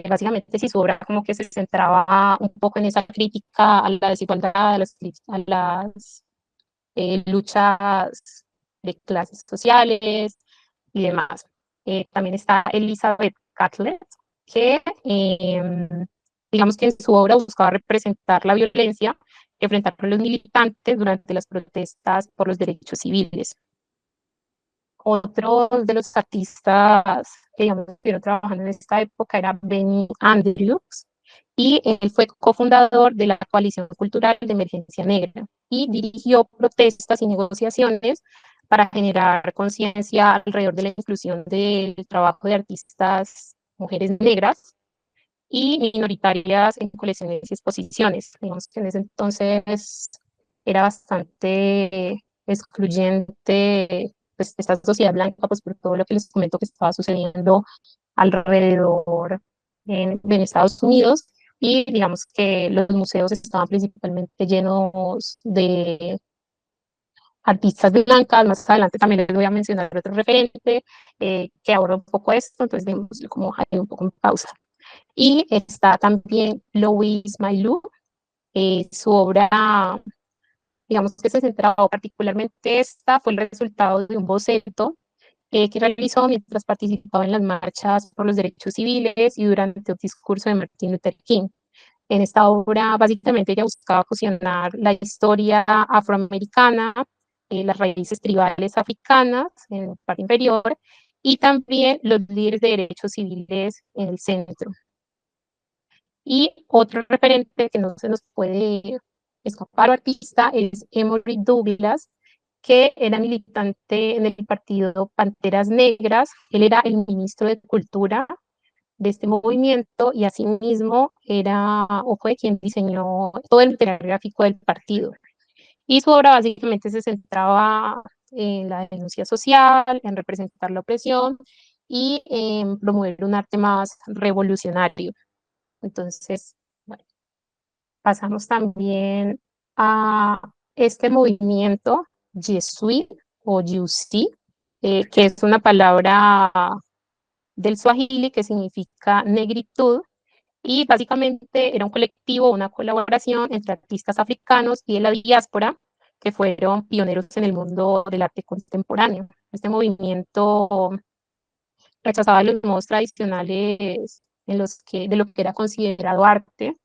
Básicamente, si su obra como que se centraba un poco en esa crítica a la desigualdad, a las luchas de clases sociales y demás. También está Elizabeth Catlett, que digamos que en su obra buscaba representar la violencia que enfrentaron los militantes durante las protestas por los derechos civiles. Otro de los artistas que digamos, estuvieron trabajando en esta época era Benny Andrews, y él fue cofundador de la Coalición Cultural de Emergencia Negra y dirigió protestas y negociaciones para generar conciencia alrededor de la inclusión del trabajo de artistas mujeres negras y minoritarias en colecciones y exposiciones. Digamos que en ese entonces era bastante excluyente pues, esta sociedad blanca, pues por todo lo que les comento que estaba sucediendo alrededor en Estados Unidos, y digamos que los museos estaban principalmente llenos de artistas blancas. Más adelante también les voy a mencionar otro referente que aborda un poco esto, entonces démoslo como ahí un poco en pausa. Y está también Louise Mailloux, su obra, digamos que se centraba particularmente, esta fue el resultado de un boceto que realizó mientras participaba en las marchas por los derechos civiles y durante el discurso de Martin Luther King. En esta obra, básicamente, ella buscaba fusionar la historia afroamericana, las raíces tribales africanas en la parte inferior, y también los líderes de derechos civiles en el centro. Y otro referente que no se nos puede escapar o artista es Emory Douglas, que era militante en el partido Panteras Negras. Él era el ministro de Cultura de este movimiento y asimismo era o fue quien diseñó todo el material gráfico del partido. Y su obra básicamente se centraba en la denuncia social, en representar la opresión y en promover un arte más revolucionario. Entonces, bueno, pasamos también a este movimiento Jesuit o Yusi, que es una palabra del Swahili que significa negritud, y básicamente era un colectivo, una colaboración entre artistas africanos y de la diáspora que fueron pioneros en el mundo del arte contemporáneo. Este movimiento rechazaba los modos tradicionales de lo que era considerado arte,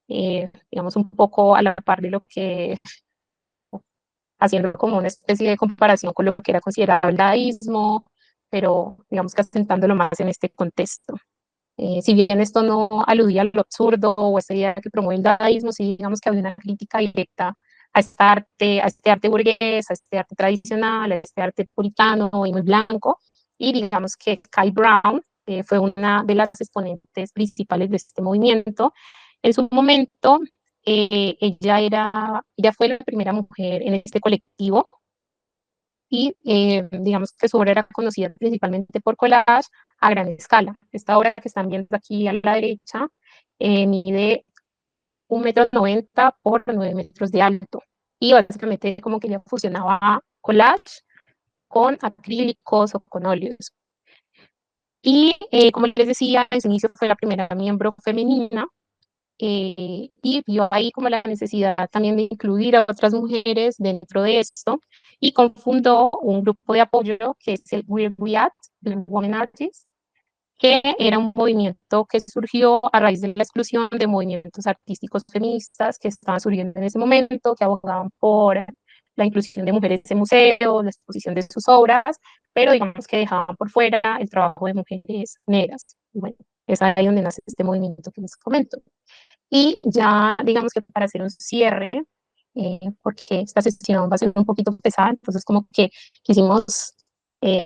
digamos un poco a la par de lo que haciendo como una especie de comparación con lo que era considerado el dadaísmo, pero digamos que asentándolo más en este contexto. Si bien esto no aludía a lo absurdo o a esa idea que promueve el dadaísmo, sí digamos que había una crítica directa a este arte burgués, a este arte tradicional, a este arte puritano y muy blanco, y digamos que Kai Brown fue una de las exponentes principales de este movimiento. En su momento, ella fue la primera mujer en este colectivo, y digamos que su obra era conocida principalmente por collage a gran escala. Esta obra que están viendo aquí a la derecha mide 1,90 m por 9 metros de alto, y básicamente como que ella fusionaba collage con acrílicos o con óleos. Y como les decía, en su inicio fue la primera miembro femenina, y vio ahí como la necesidad también de incluir a otras mujeres dentro de esto, y confundó un grupo de apoyo que es el Weird Wiat, el Women Artists, que era un movimiento que surgió a raíz de la exclusión de movimientos artísticos feministas que estaban surgiendo en ese momento, que abogaban por la inclusión de mujeres en museos, la exposición de sus obras, pero digamos que dejaban por fuera el trabajo de mujeres negras. Y bueno, es ahí donde nace este movimiento que les comento. Y ya, digamos que para hacer un cierre, porque esta sesión va a ser un poquito pesada, entonces como que quisimos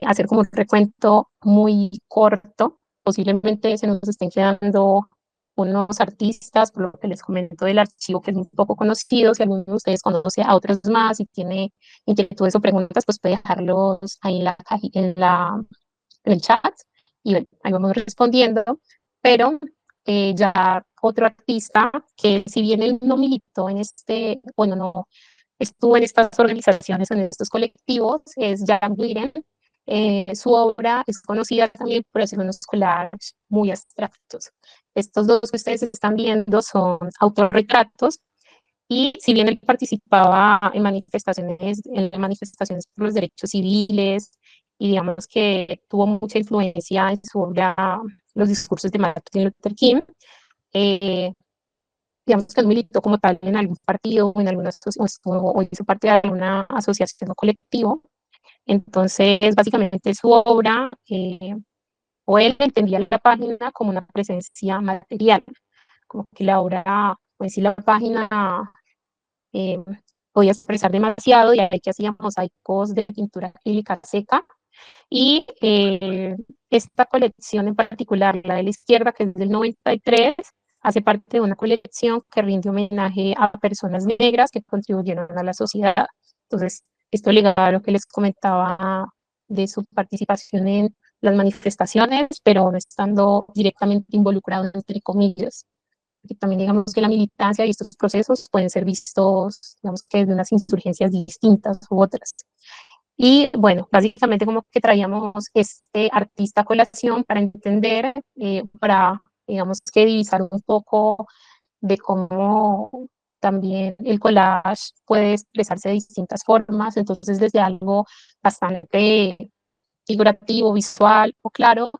hacer como un recuento muy corto. Posiblemente se nos estén quedando unos artistas, por lo que les comento del archivo, que es muy poco conocido. Si alguno de ustedes conoce a otros más y tiene inquietudes o preguntas, pues puede dejarlos ahí en el chat, y bueno, ahí vamos respondiendo. Pero ya otro artista que, si bien él no militó en bueno, no estuvo en estas organizaciones, en estos colectivos, es Jan Widen. Su obra es conocida también por hacer unos collages muy abstractos. Estos dos que ustedes están viendo son autorretratos, y si bien él participaba en manifestaciones por los derechos civiles, y digamos que tuvo mucha influencia en su obra, los discursos de Martin Luther King, digamos que él militó como tal en algún partido o en alguna o hizo parte de alguna asociación o colectivo. Entonces, básicamente su obra, o él entendía la página como una presencia material, como que la obra, pues sí, la página podía expresar demasiado, y ahí que hacía mosaicos de pintura acrílica seca. Y esta colección en particular, la de la izquierda, que es del 93, hace parte de una colección que rinde homenaje a personas negras que contribuyeron a la sociedad. Entonces, esto ligado a lo que les comentaba de su participación en las manifestaciones, pero no estando directamente involucrado, entre comillas. Porque también digamos que la militancia y estos procesos pueden ser vistos, digamos que desde unas insurgencias distintas u otras. Y bueno, básicamente como que traíamos este artista a colación para entender, para digamos que divisar un poco de cómo también el collage puede expresarse de distintas formas. Entonces, desde algo bastante figurativo, visual o claro,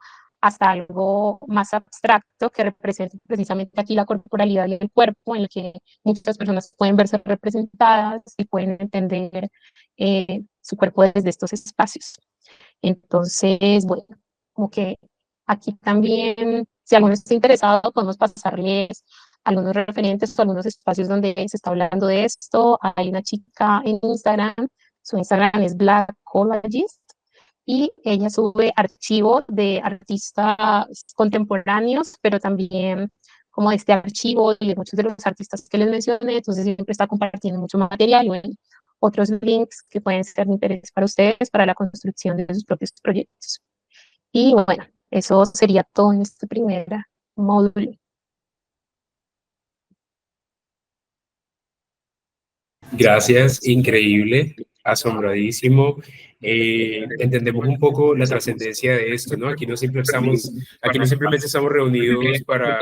hasta algo más abstracto que representa precisamente aquí la corporalidad y el cuerpo, en el que muchas personas pueden verse representadas y pueden entender su cuerpo desde estos espacios. Entonces, bueno, como que aquí también, si alguno está interesado, podemos pasarles algunos referentes o algunos espacios donde se está hablando de esto. Hay una chica en Instagram, su Instagram es Black Collagist, y ella sube archivos de artistas contemporáneos, pero también como este archivo y de muchos de los artistas que les mencioné. Entonces siempre está compartiendo mucho material, o otros links que pueden ser de interés para ustedes para la construcción de sus propios proyectos. Y bueno, eso sería todo en este primer módulo.
Gracias, increíble, asombradísimo. Entendemos un poco la trascendencia de esto, ¿no? Aquí no simplemente estamos reunidos para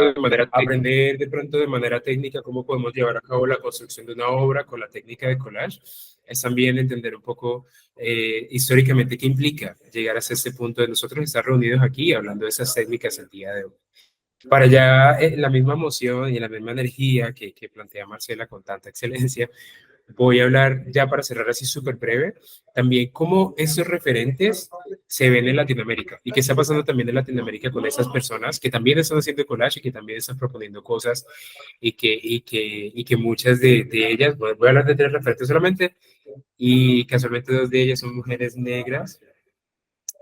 aprender de pronto de manera técnica cómo podemos llevar a cabo la construcción de una obra con la técnica de collage. Es también entender un poco históricamente qué implica llegar hasta este punto de nosotros estar reunidos aquí hablando de esas técnicas el día de hoy. Para ya la misma emoción y la misma energía que plantea Marcela con tanta excelencia, voy a hablar ya para cerrar así súper breve, también cómo estos referentes se ven en Latinoamérica y qué está pasando también en Latinoamérica con esas personas que también están haciendo collage y que también están proponiendo cosas y que muchas de ellas, voy a hablar de 3 referentes solamente, y casualmente 2 de ellas son mujeres negras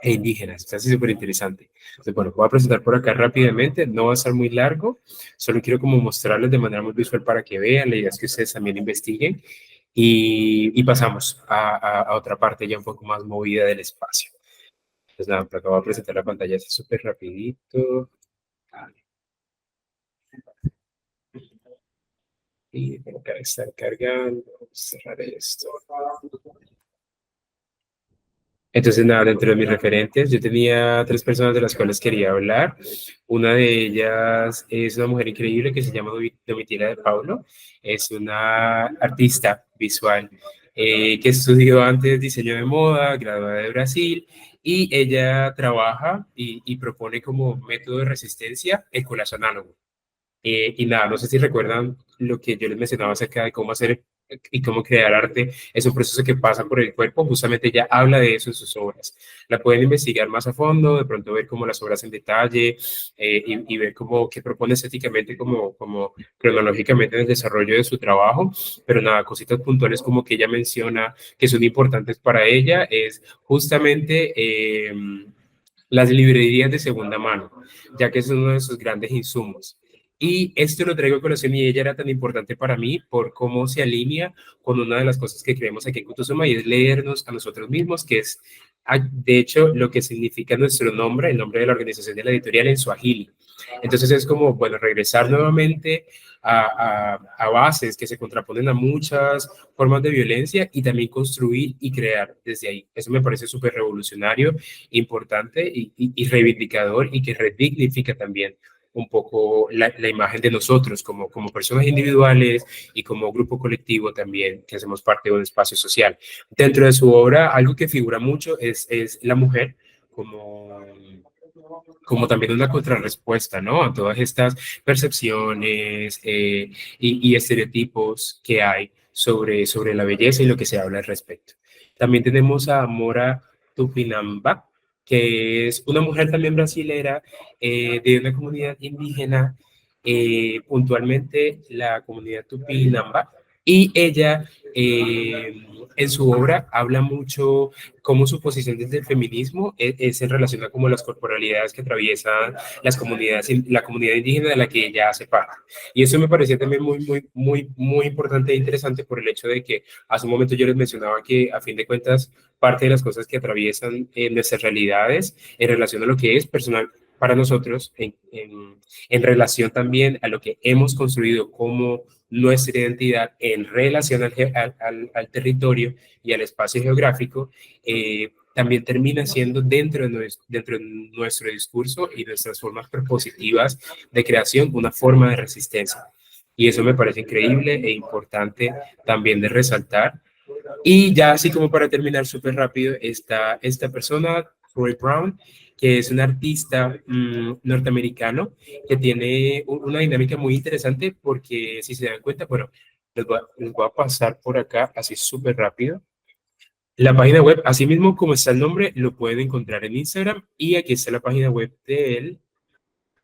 e indígenas. Está así súper interesante. Entonces, bueno, voy a presentar por acá rápidamente, no va a ser muy largo, solo quiero como mostrarles de manera muy visual para que vean, la idea es que ustedes también investiguen y pasamos a otra parte ya un poco más movida del espacio. Entonces, nada, por acá voy a presentar la pantalla así súper rapidito. Y por acá está cargando, vamos a cerrar esto. Entonces, nada, dentro de mis referentes, yo tenía 3 personas de las cuales quería hablar. Una de ellas es una mujer increíble que se llama Domitila de Paulo. Es una artista visual que estudió antes diseño de moda, graduada de Brasil, y ella trabaja y propone como método de resistencia el collage análogo. Y nada, no sé si recuerdan lo que yo les mencionaba acerca de cómo hacer y cómo crear arte. Es un proceso que pasa por el cuerpo, justamente ella habla de eso en sus obras. La pueden investigar más a fondo, de pronto ver como las obras en detalle y ver cómo que propone estéticamente, como cronológicamente en el desarrollo de su trabajo. Pero nada, cositas puntuales como que ella menciona que son importantes para ella es justamente las librerías de segunda mano, ya que es uno de sus grandes insumos. Y esto lo traigo a colación y ella era tan importante para mí por cómo se alinea con una de las cosas que creemos aquí en Kutusuma y es leernos a nosotros mismos, que es, de hecho, lo que significa nuestro nombre, el nombre de la organización de la editorial en Swahili. Entonces es como, bueno, regresar nuevamente a bases que se contraponen a muchas formas de violencia y también construir y crear desde ahí. Eso me parece súper revolucionario, importante y reivindicador y que redignifica también un poco la imagen de nosotros como personas individuales y como grupo colectivo también, que hacemos parte de un espacio social. Dentro de su obra, algo que figura mucho es la mujer como también una contrarrespuesta, ¿no? A todas estas percepciones y estereotipos que hay sobre la belleza y lo que se habla al respecto. También tenemos a Mora Tupinamba, que es una mujer también brasilera de una comunidad indígena, puntualmente la comunidad Tupinamba, y ella en su obra habla mucho cómo su posición desde el feminismo es en relación a como las corporalidades que atraviesan las comunidades, la comunidad indígena de la que ella hace parte. Y eso me parecía también muy importante e interesante por el hecho de que hace un momento yo les mencionaba que a fin de cuentas parte de las cosas que atraviesan nuestras realidades en relación a lo que es personal para nosotros, en relación también a lo que hemos construido como nuestra identidad en relación al territorio y al espacio geográfico, también termina siendo dentro de nuestro discurso y nuestras formas propositivas de creación una forma de resistencia. Y eso me parece increíble e importante también de resaltar. Y ya así como para terminar súper rápido, está esta persona, Troy Brown, que es un artista norteamericano que tiene una dinámica muy interesante porque si se dan cuenta, bueno, les voy a pasar por acá así súper rápido. La página web, así mismo como está el nombre, lo pueden encontrar en Instagram y aquí está la página web de él,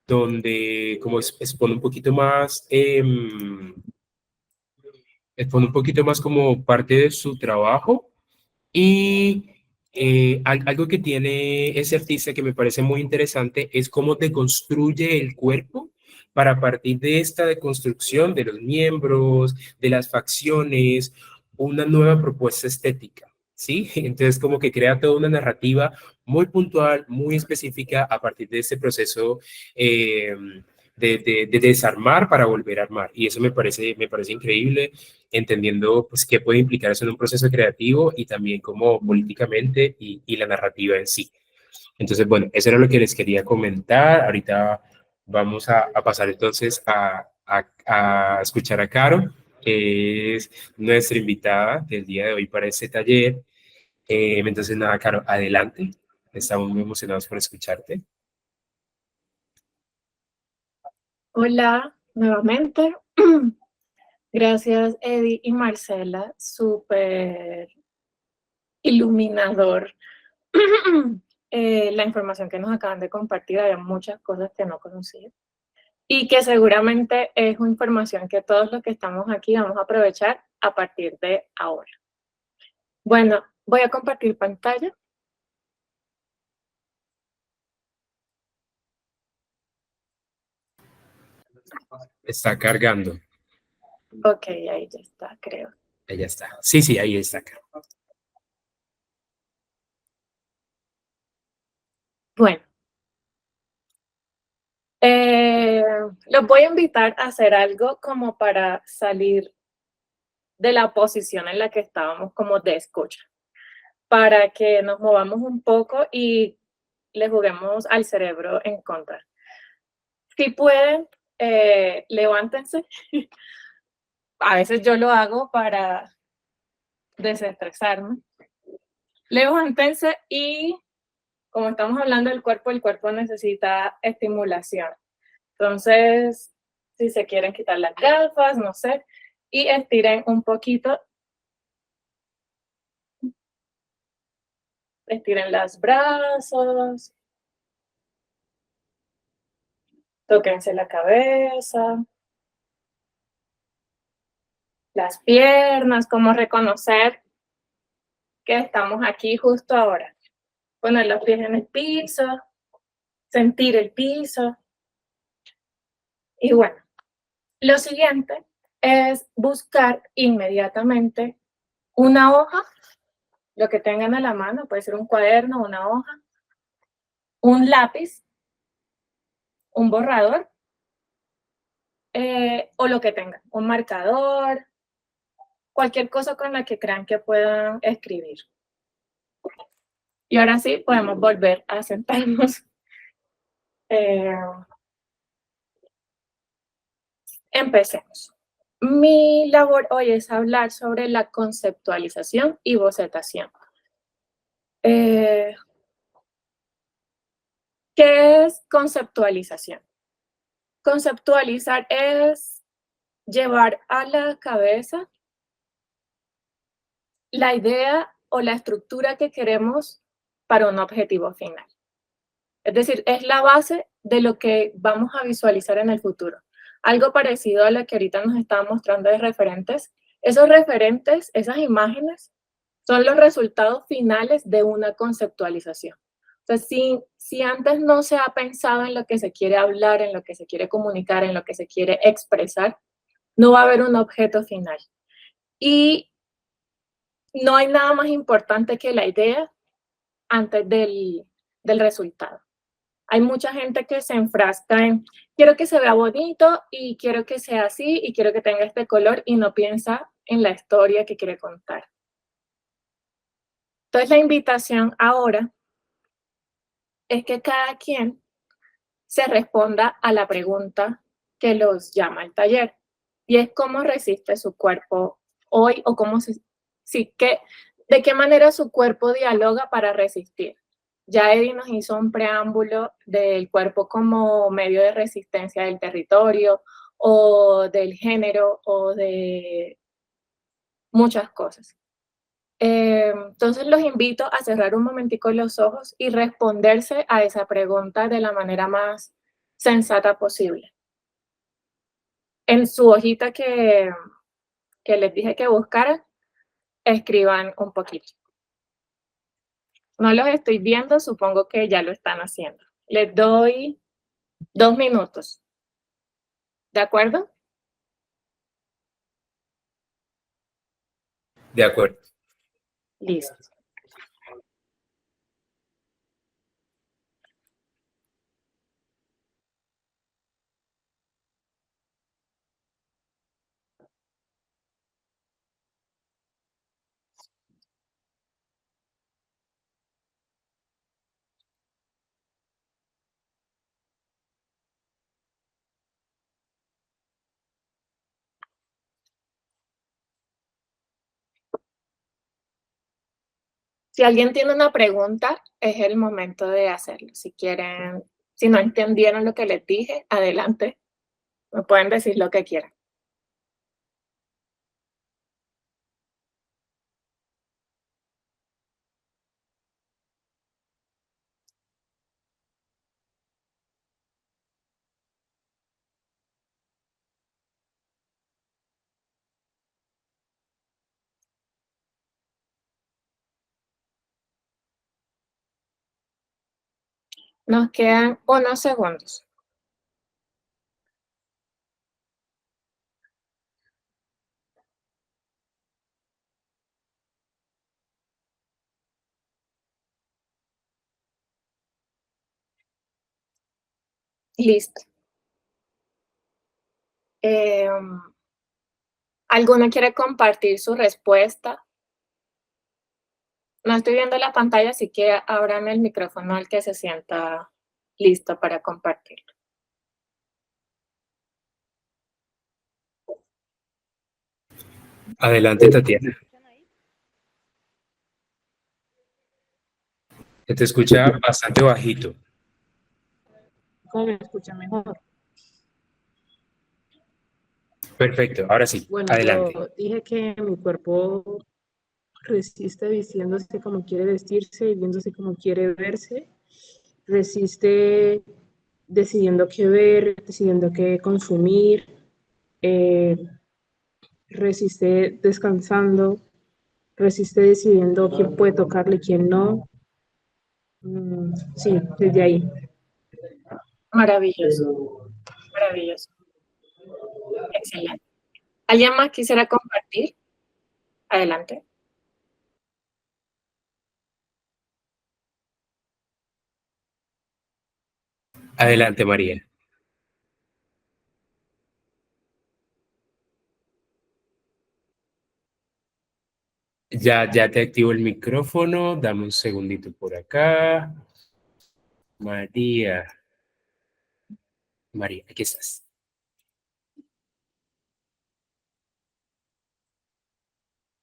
donde como expone un poquito más, expone un poquito más como parte de su trabajo. Y algo que tiene ese artista que me parece muy interesante es cómo deconstruye el cuerpo para partir de esta deconstrucción de los miembros, de las facciones, una nueva propuesta estética, ¿sí? Entonces como que crea toda una narrativa muy puntual, muy específica a partir de este proceso eh, de desarmar para volver a armar. Y eso me parece increíble, entendiendo pues qué puede implicar eso en un proceso creativo y también como políticamente y la narrativa en sí. Entonces, bueno, eso era lo que les quería comentar. Ahorita vamos a pasar entonces a escuchar a Caro, que es nuestra invitada del día de hoy para este taller. Entonces, nada, Caro, adelante. Estamos muy emocionados por escucharte.
Hola, nuevamente. Gracias, Eddie y Marcela, súper iluminador la información que nos acaban de compartir. Había muchas cosas que no conocía y que seguramente es información que todos los que estamos aquí vamos a aprovechar a partir de ahora. Bueno, voy a compartir pantalla.
Está cargando.
Ok, ahí ya está, creo.
Ahí ya está. Sí, sí, ahí está.
Bueno, los voy a invitar a hacer algo como para salir de la posición en la que estábamos como de escucha, para que nos movamos un poco y le juguemos al cerebro en contra. Si pueden, levántense. A veces yo lo hago para desestresarme. Levántense y, como estamos hablando del cuerpo, el cuerpo necesita estimulación. Entonces, si se quieren quitar las gafas, no sé, y estiren un poquito. Estiren los brazos. Tóquense la cabeza. Las piernas, como reconocer que estamos aquí justo ahora. Poner los pies en el piso, sentir el piso. Y bueno, lo siguiente es buscar inmediatamente una hoja, lo que tengan a la mano, puede ser un cuaderno, una hoja, un lápiz, un borrador, o lo que tengan, un marcador, cualquier cosa con la que crean que puedan escribir. Y ahora sí, podemos volver a sentarnos. Empecemos. Mi labor hoy es hablar sobre la conceptualización y bocetación. ¿Qué es conceptualización? Conceptualizar es llevar a la cabeza la idea o la estructura que queremos para un objetivo final. Es decir, es la base de lo que vamos a visualizar en el futuro. Algo parecido a lo que ahorita nos estaba mostrando de referentes. Esos referentes, esas imágenes, son los resultados finales de una conceptualización. Entonces, si antes no se ha pensado en lo que se quiere hablar, en lo que se quiere comunicar, en lo que se quiere expresar, no va a haber un objeto final. Y no hay nada más importante que la idea antes del resultado. Hay mucha gente que se enfrasca en, quiero que se vea bonito y quiero que sea así y quiero que tenga este color y no piensa en la historia que quiere contar. Entonces la invitación ahora es que cada quien se responda a la pregunta que los llama al taller y es cómo resiste su cuerpo hoy o de qué manera su cuerpo dialoga para resistir. Ya Eddie nos hizo un preámbulo del cuerpo como medio de resistencia del territorio o del género o de muchas cosas. Entonces los invito a cerrar un momentico los ojos y responderse a esa pregunta de la manera más sensata posible. En su hojita que les dije que buscaran, escriban un poquito. No los estoy viendo, supongo que ya lo están haciendo. Les doy 2 minutos. ¿De acuerdo?
De acuerdo.
Listo. Si alguien tiene una pregunta, es el momento de hacerlo. Si quieren, si no entendieron lo que les dije, adelante. Me pueden decir lo que quieran. Nos quedan unos segundos. Listo. ¿Alguno quiere compartir su respuesta? No estoy viendo la pantalla, así que abran el micrófono al que se sienta listo para compartir.
Adelante, Tatiana. Se te escucha bastante bajito.
¿Cómo me escucha mejor?
Perfecto, ahora sí,
Bueno,
adelante.
yo dije que mi cuerpo resiste vistiéndose como quiere vestirse y viéndose como quiere verse. Resiste decidiendo qué ver, decidiendo qué consumir. Resiste descansando. Resiste decidiendo quién puede tocarle y quién no. Sí, desde ahí.
Maravilloso, maravilloso. Excelente. ¿Alguien más quisiera compartir? Adelante.
Adelante, María. Ya te activo el micrófono. Dame un segundito por acá. María, aquí estás.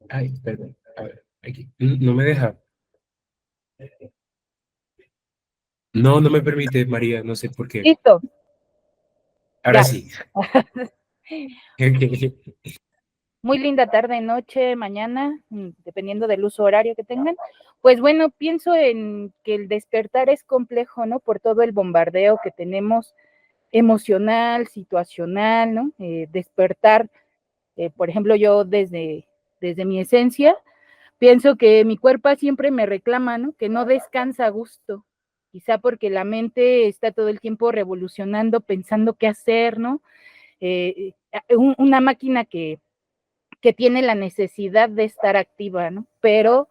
Ay, perdón. A ver, aquí. No me deja. No me permite, María, no sé por qué.
Listo.
Ahora
Ya.
sí.
Muy linda tarde, noche, mañana, dependiendo del uso horario que tengan. Pues bueno, pienso en que el despertar es complejo, ¿no? Por todo el bombardeo que tenemos emocional, situacional, ¿no? Despertar, por ejemplo, yo desde mi esencia, pienso que mi cuerpo siempre me reclama, ¿no? Que no descansa a gusto, quizá porque la mente está todo el tiempo revolucionando, pensando qué hacer, ¿no? Una máquina que tiene la necesidad de estar activa, ¿no? Pero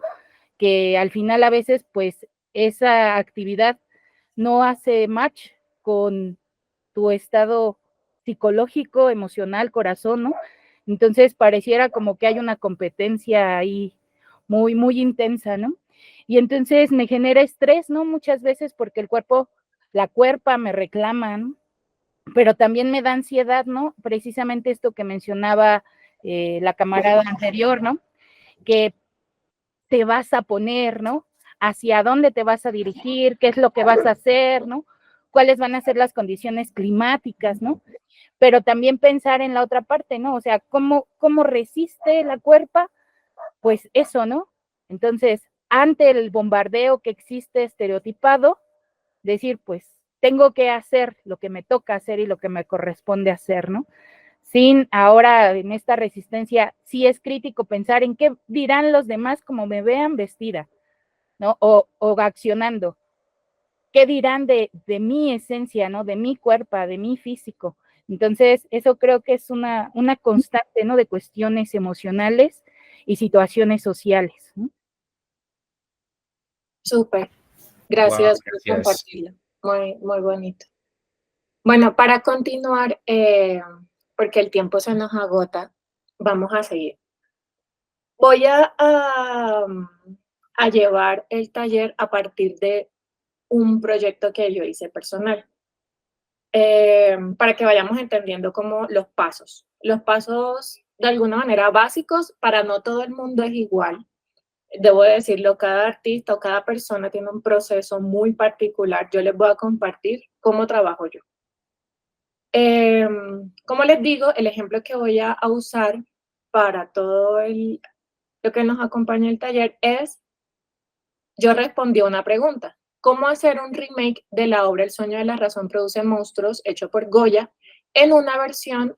que al final a veces, pues, esa actividad no hace match con tu estado psicológico, emocional, corazón, ¿no? Entonces pareciera como que hay una competencia ahí muy, muy intensa, ¿no? Y entonces me genera estrés, ¿no? Muchas veces porque el cuerpo, la cuerpa me reclama, ¿no? Pero también me da ansiedad, ¿no? Precisamente esto que mencionaba la camarada anterior, ¿no? Que te vas a poner, ¿no? Hacia dónde te vas a dirigir, qué es lo que vas a hacer, ¿no? Cuáles van a ser las condiciones climáticas, ¿no? Pero también pensar en la otra parte, ¿no? O sea, ¿cómo resiste la cuerpa? Pues eso, ¿no? Entonces, ante el bombardeo que existe estereotipado, decir, pues, tengo que hacer lo que me toca hacer y lo que me corresponde hacer, ¿no? Sin ahora en esta resistencia, sí es crítico pensar en qué dirán los demás como me vean vestida, ¿no? O accionando. ¿Qué dirán de mi esencia, ¿no? De mi cuerpo, de mi físico. Entonces, eso creo que es una constante, ¿no? De cuestiones emocionales y situaciones sociales, ¿no?
Súper.
Wow,
Gracias por
gracias.
compartirlo. Muy, muy bonito. Bueno, para continuar, porque el tiempo se nos agota, vamos a seguir. Voy a llevar el taller a partir de un proyecto que yo hice personal, para que vayamos entendiendo como los pasos. Los pasos, de alguna manera, básicos, para no todo el mundo es igual. Debo decirlo, cada artista o cada persona tiene un proceso muy particular. Yo les voy a compartir cómo trabajo yo. Como les digo, el ejemplo que voy a usar para todo lo que nos acompaña el taller es, yo respondí a una pregunta: ¿cómo hacer un remake de la obra El sueño de la razón produce monstruos, hecho por Goya, en una versión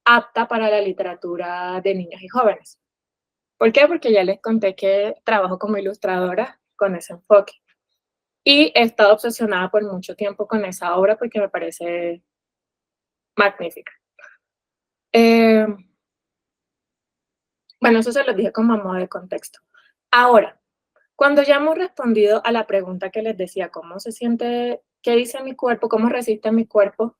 apta para la literatura de niños y jóvenes? ¿Por qué? Porque ya les conté que trabajo como ilustradora con ese enfoque. Y he estado obsesionada por mucho tiempo con esa obra porque me parece magnífica. Bueno, eso se los dije como a modo de contexto. Ahora, cuando ya hemos respondido a la pregunta que les decía, ¿cómo se siente, qué dice mi cuerpo, cómo resiste mi cuerpo?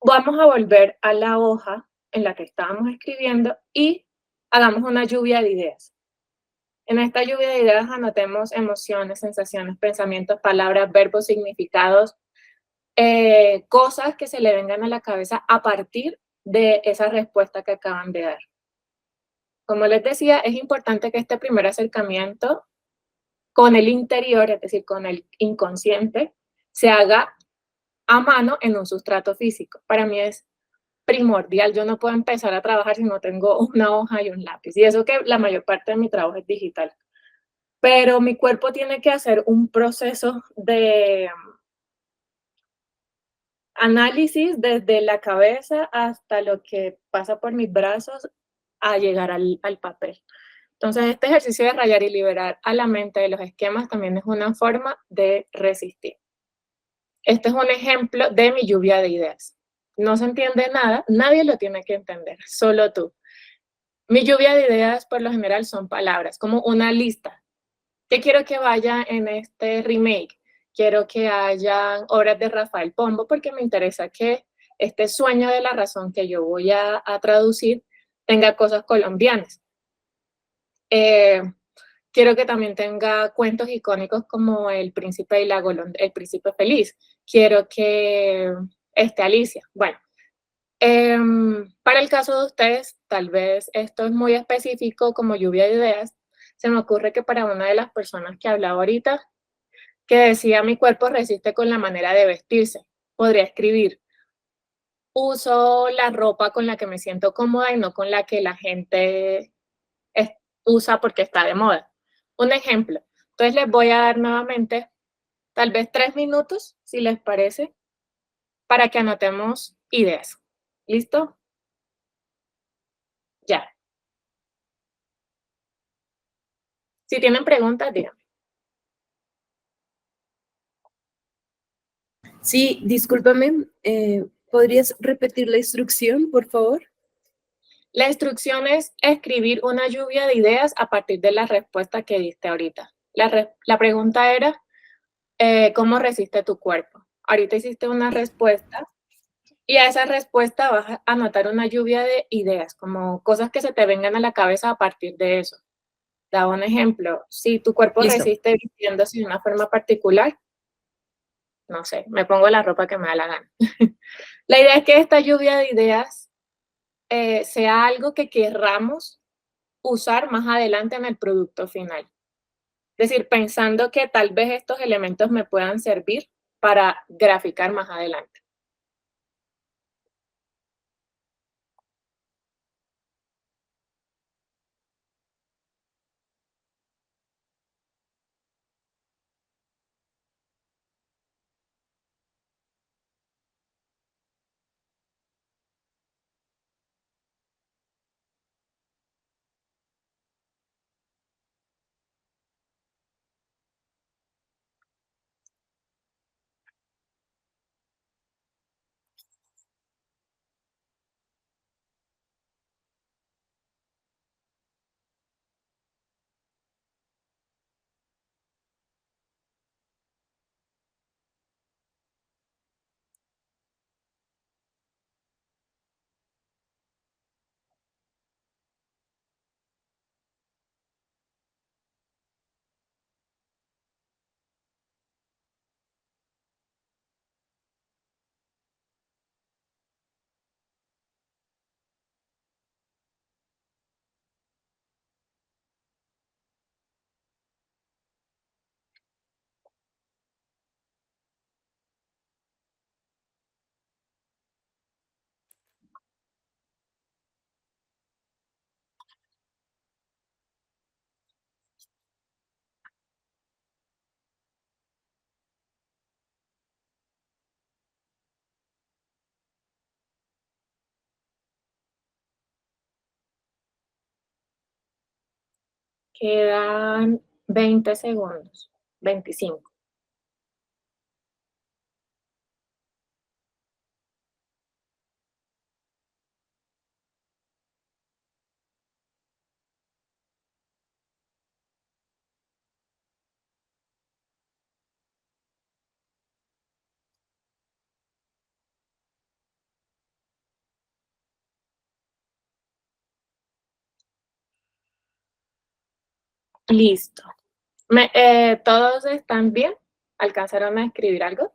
Vamos a volver a la hoja en la que estábamos escribiendo y hagamos una lluvia de ideas. En esta lluvia de ideas anotemos emociones, sensaciones, pensamientos, palabras, verbos, significados, cosas que se le vengan a la cabeza a partir de esa respuesta que acaban de dar. Como les decía, es importante que este primer acercamiento con el interior, es decir, con el inconsciente, se haga a mano en un sustrato físico. Para mí es primordial. Yo no puedo empezar a trabajar si no tengo una hoja y un lápiz. Y eso que la mayor parte de mi trabajo es digital. Pero mi cuerpo tiene que hacer un proceso de análisis desde la cabeza hasta lo que pasa por mis brazos a llegar al papel. Entonces, este ejercicio de rayar y liberar a la mente de los esquemas también es una forma de resistir. Este es un ejemplo de mi lluvia de ideas. No se entiende nada, nadie lo tiene que entender, solo tú. Mi lluvia de ideas, por lo general, son palabras, como una lista. ¿Qué quiero que vaya en este remake? Quiero que haya obras de Rafael Pombo porque me interesa que este sueño de la razón que yo voy a traducir tenga cosas colombianas. Quiero que también tenga cuentos icónicos como El Príncipe y la El Príncipe Feliz. Quiero que esté Alicia. Bueno, para el caso de ustedes, tal vez esto es muy específico como lluvia de ideas. Se me ocurre que para una de las personas que hablaba ahorita, que decía mi cuerpo resiste con la manera de vestirse, podría escribir, uso la ropa con la que me siento cómoda y no con la que la gente usa porque está de moda. Un ejemplo. Entonces les voy a dar nuevamente tal vez 3 minutos, si les parece, para que anotemos ideas. ¿Listo? Ya. Si tienen preguntas, díganme.
Sí, discúlpame, ¿podrías repetir la instrucción, por favor?
La instrucción es escribir una lluvia de ideas a partir de la respuesta que diste ahorita. La pregunta era, ¿cómo resiste tu cuerpo? Ahorita hiciste una respuesta y a esa respuesta vas a anotar una lluvia de ideas, como cosas que se te vengan a la cabeza a partir de eso. Da un ejemplo. Si tu cuerpo
Listo.
resiste vistiéndose de una forma particular, no sé, me pongo la ropa que me da la gana. La idea es que esta lluvia de ideas sea algo que querramos usar más adelante en el producto final. Es decir, pensando que tal vez estos elementos me puedan servir para graficar más adelante. Quedan 20 segundos, 25. Listo. ¿Todos están bien? ¿Alcanzaron a escribir algo?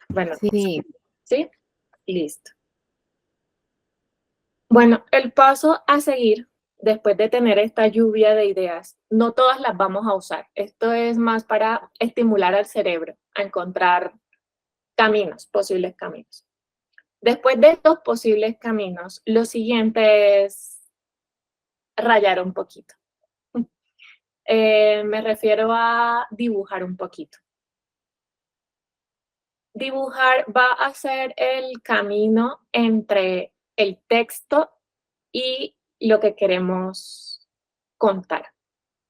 Bueno,
Sí,
¿sí? Listo. Bueno, el paso a seguir después de tener esta lluvia de ideas, no todas las vamos a usar. Esto es más para estimular al cerebro a encontrar caminos, posibles caminos. Después de estos posibles caminos, lo siguiente es rayar un poquito. Me refiero a dibujar un poquito. Dibujar va a ser el camino entre el texto y lo que queremos contar.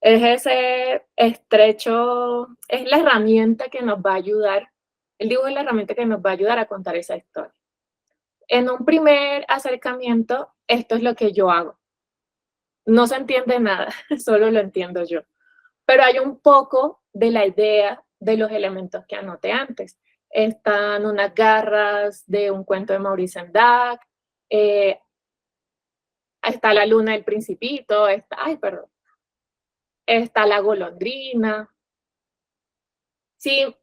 Es ese estrecho, es la herramienta que nos va a ayudar, el dibujo es la herramienta que nos va a ayudar a contar esa historia. En un primer acercamiento, esto es lo que yo hago. No se entiende nada, solo lo entiendo yo. Pero hay un poco de la idea de los elementos que anoté antes. Están unas garras de un cuento de Maurice Sendak, está la luna del principito, está la golondrina. Sí,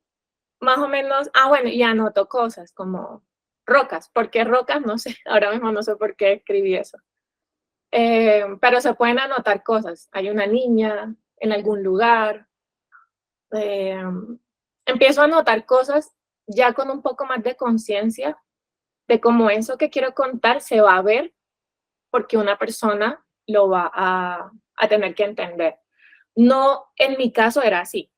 más o menos, bueno, y anoto cosas como rocas. ¿Por qué rocas? No sé, ahora mismo no sé por qué escribí eso. Pero se pueden anotar cosas. Hay una niña en algún lugar. Eh, Empiezo a anotar cosas ya con un poco más de conciencia de cómo eso que quiero contar se va a ver porque una persona lo va a tener que entender. No, en mi caso era así.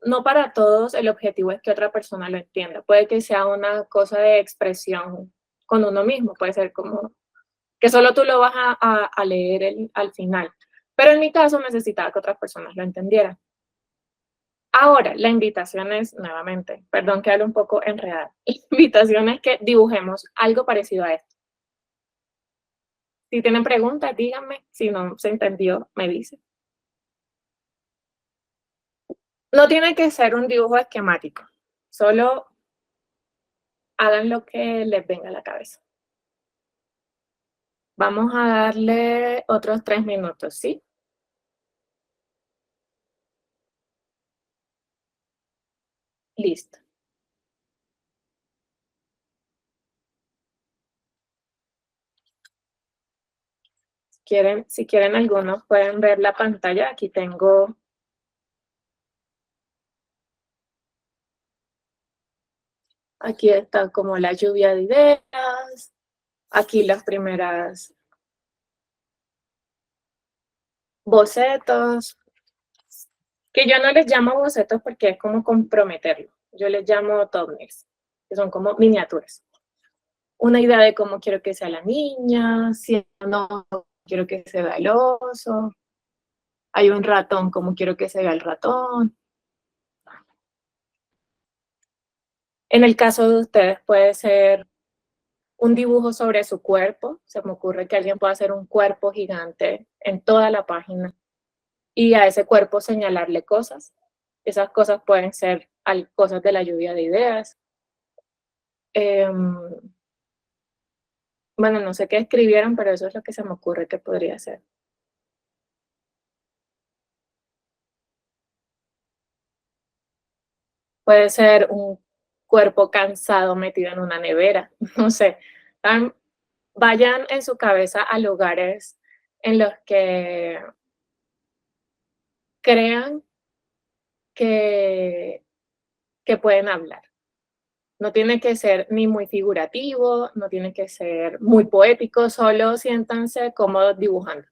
No para todos el objetivo es que otra persona lo entienda. Puede que sea una cosa de expresión con uno mismo, puede ser como que solo tú lo vas a leer al final. Pero en mi caso necesitaba que otras personas lo entendieran. Ahora, la invitación es, nuevamente, perdón que hablo un poco enredada, la invitación es que dibujemos algo parecido a esto. Si tienen preguntas, díganme. Si no se entendió, me dicen. No tiene que ser un dibujo esquemático, solo hagan lo que les venga a la cabeza. Vamos a darle otros 3 minutos, ¿sí? Listo. Si quieren algunos pueden ver la pantalla. Aquí tengo aquí está como la lluvia de ideas, aquí las primeras bocetos, que yo no les llamo bocetos porque es como comprometerlo. Yo les llamo thumbnails, que son como miniaturas. Una idea de cómo quiero que sea la niña, si no quiero que se vea el oso, hay un ratón, cómo quiero que se vea el ratón. En el caso de ustedes puede ser un dibujo sobre su cuerpo. Se me ocurre que alguien pueda hacer un cuerpo gigante en toda la página y a ese cuerpo señalarle cosas. Esas cosas pueden ser cosas de la lluvia de ideas. Bueno, no sé qué escribieron, pero eso es lo que se me ocurre que podría ser. Puede ser un cuerpo cansado metido en una nevera, no sé. Vayan en su cabeza a lugares en los que crean que, que pueden hablar. No tiene que ser ni muy figurativo, no tiene que ser muy poético, solo siéntanse cómodos dibujando.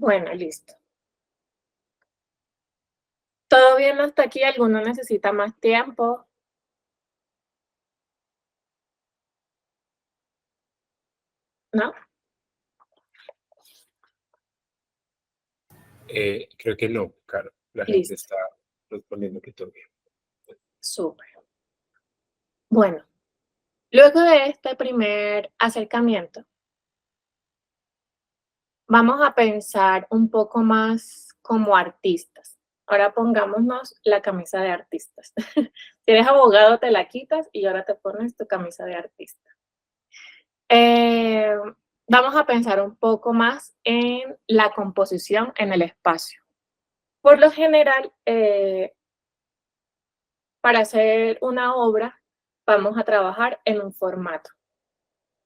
Bueno, listo. ¿Todo bien hasta aquí? ¿Alguno necesita más tiempo? ¿No?
Creo que no, claro. La gente
Listo.
está respondiendo que todo bien.
Súper. Bueno, luego de este primer acercamiento, vamos a pensar un poco más como artistas. Ahora pongámonos la camisa de artistas. Si eres abogado, te la quitas y ahora te pones tu camisa de artista. Vamos a pensar un poco más en la composición en el espacio. Por lo general, para hacer una obra, vamos a trabajar en un formato.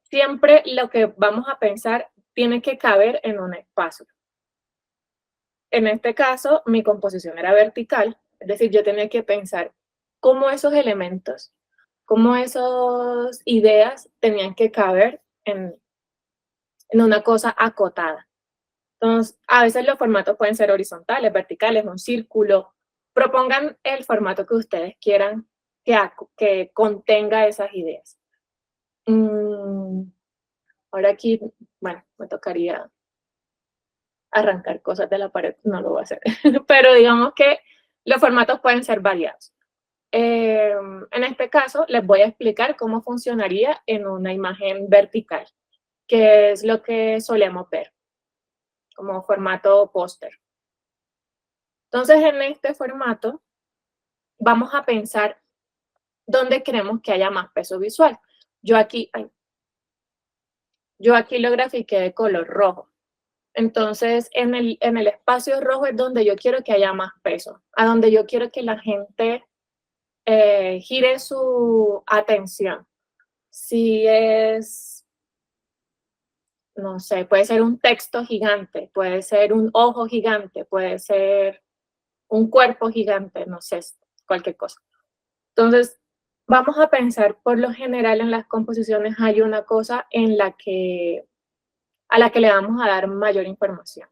Siempre lo que vamos a pensar tiene que caber en un espacio. En este caso, mi composición era vertical, es decir, yo tenía que pensar cómo esos elementos, cómo esas ideas tenían que caber en una cosa acotada. Entonces, a veces los formatos pueden ser horizontales, verticales, un círculo. Propongan el formato que ustedes quieran que contenga esas ideas. Ahora aquí, bueno, me tocaría arrancar cosas de la pared, no lo voy a hacer. Pero digamos que los formatos pueden ser variados. En este caso, les voy a explicar cómo funcionaría en una imagen vertical, que es lo que solemos ver como formato póster. Entonces, en este formato, vamos a pensar dónde queremos que haya más peso visual. Yo aquí lo grafiqué de color rojo. Entonces, en el espacio rojo es donde yo quiero que haya más peso, a donde yo quiero que la gente gire su atención. Si es, no sé, puede ser un texto gigante, puede ser un ojo gigante, puede ser un cuerpo gigante, no sé, cualquier cosa. Entonces, vamos a pensar, por lo general en las composiciones hay una cosa a la que le vamos a dar mayor información.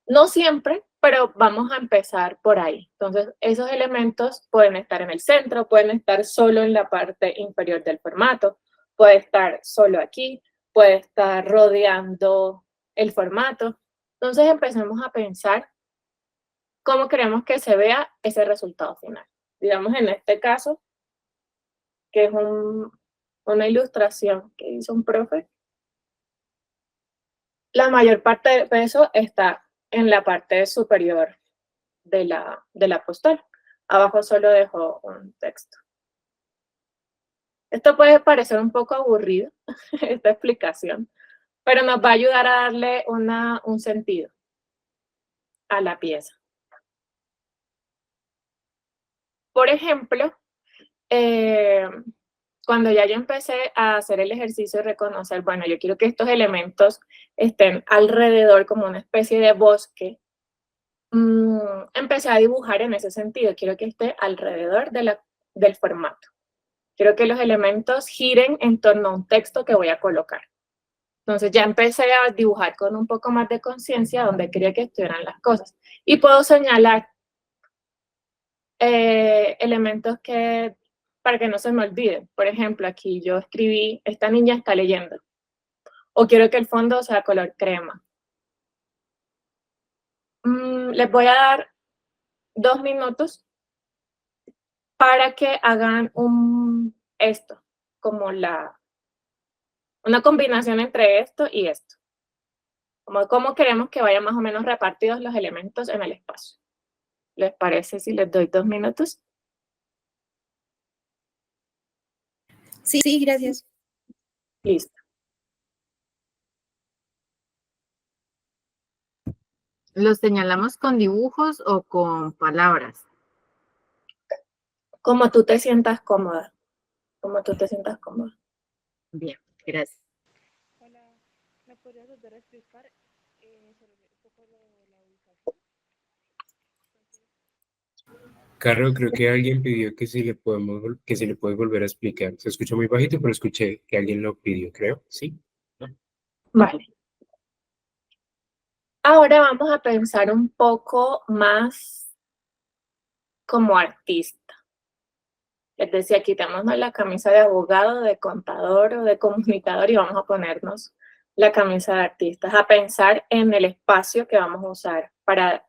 No siempre, pero vamos a empezar por ahí. Entonces, esos elementos pueden estar en el centro, pueden estar solo en la parte inferior del formato, puede estar solo aquí, puede estar rodeando el formato. Entonces, empecemos a pensar cómo queremos que se vea ese resultado final. Digamos, en este caso, que es una ilustración que hizo un profe, la mayor parte del peso está en la parte superior de la postal. Abajo solo dejo un texto. Esto puede parecer un poco aburrido, esta explicación, pero nos va a ayudar a darle un sentido a la pieza. Por ejemplo, cuando ya yo empecé a hacer el ejercicio de reconocer, bueno, yo quiero que estos elementos estén alrededor como una especie de bosque, empecé a dibujar en ese sentido. Quiero que esté alrededor del formato. Quiero que los elementos giren en torno a un texto que voy a colocar. Entonces ya empecé a dibujar con un poco más de conciencia donde quería que estuvieran las cosas. Y puedo señalar elementos para que no se me olviden. Por ejemplo, aquí yo escribí, esta niña está leyendo. O quiero que el fondo sea color crema. Les voy a dar 2 minutos para que hagan esto, como una combinación entre esto y esto. Como cómo queremos que vayan más o menos repartidos los elementos en el espacio. ¿Les parece si les doy 2 minutos?
Sí, gracias.
Listo.
¿Los señalamos con dibujos o con palabras?
Como tú te sientas cómoda. Como tú te sientas cómoda.
Bien, gracias.
Hola, ¿me podrías volver a explicar sobre un poco de la ubicación?
Carlos, creo que alguien pidió que si le puede volver a explicar. Se escucha muy bajito, pero escuché que alguien lo pidió, creo. ¿Sí?
Vale. Ahora vamos a pensar un poco más como artista. Es decir, quitémonos la camisa de abogado, de contador o de comunicador y vamos a ponernos la camisa de artistas, a pensar en el espacio que vamos a usar para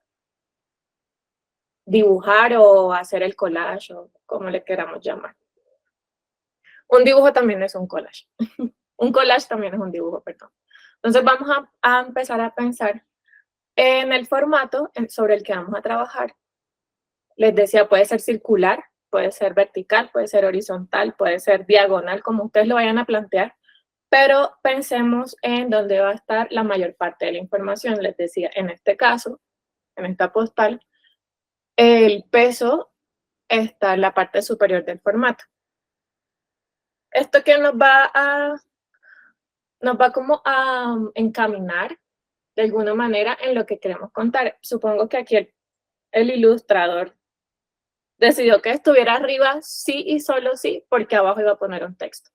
dibujar o hacer el collage o como le queramos llamar. Un dibujo también es un collage. Un collage también es un dibujo, perdón. Entonces vamos a empezar a pensar en el formato sobre el que vamos a trabajar. Les decía, puede ser circular, puede ser vertical, puede ser horizontal, puede ser diagonal, como ustedes lo vayan a plantear, pero pensemos en dónde va a estar la mayor parte de la información. Les decía, en este caso, en esta postal, el peso está en la parte superior del formato. Esto que nos va como a encaminar de alguna manera en lo que queremos contar. Supongo que aquí el ilustrador decidió que estuviera arriba sí y solo sí, porque abajo iba a poner un texto.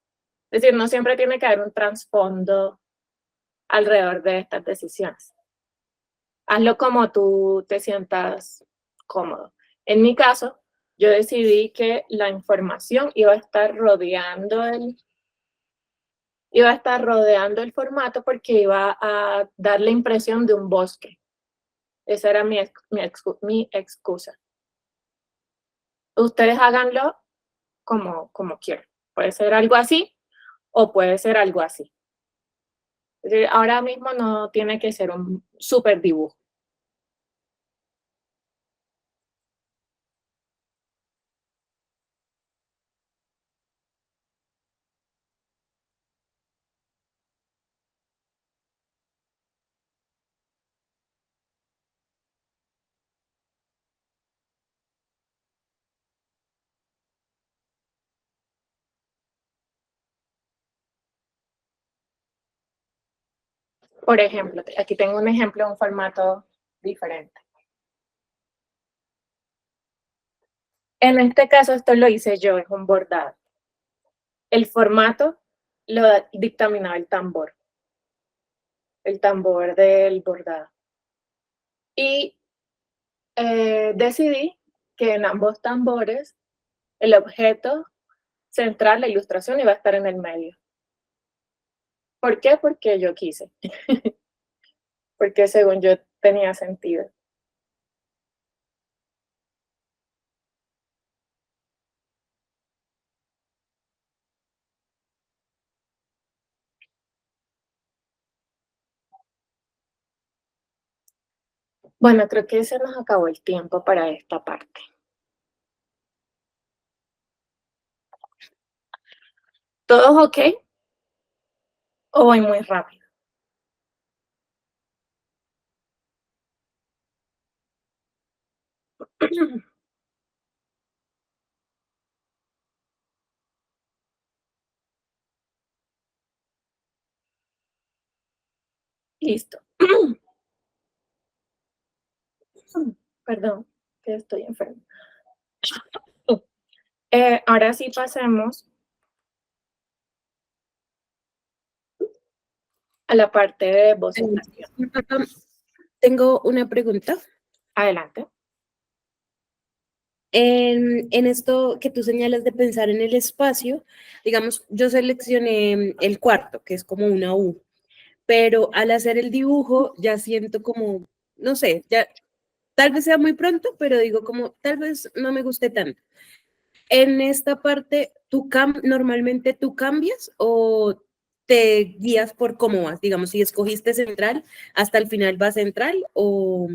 Es decir, no siempre tiene que haber un trasfondo alrededor de estas decisiones. Hazlo como tú te sientas cómodo. En mi caso, yo decidí que la información iba a estar rodeando el formato porque iba a dar la impresión de un bosque. Esa era mi excusa. Ustedes háganlo como quieran. Puede ser algo así o puede ser algo así. Es decir, ahora mismo no tiene que ser un súper dibujo. Por ejemplo, aquí tengo un ejemplo de un formato diferente. En este caso, esto lo hice yo, es un bordado. El formato lo dictaminaba el tambor del bordado. Y decidí que en ambos tambores el objeto central, la ilustración, iba a estar en el medio. ¿Por qué? Porque yo quise. Porque según yo tenía sentido. Bueno, creo que se nos acabó el tiempo para esta parte. ¿Todos ok? ¿O voy muy rápido? Listo. Perdón, que estoy enferma. Ahora sí pasemos a la parte de bocetación.
Tengo una pregunta.
Adelante.
En esto que tú señalas de pensar en el espacio, digamos, yo seleccioné el cuarto, que es como una U, pero al hacer el dibujo ya siento como, no sé, ya tal vez sea muy pronto, pero digo como, tal vez no me guste tanto. En esta parte, ¿normalmente tú cambias o te guías por cómo vas? Digamos, si escogiste central, hasta el final va central o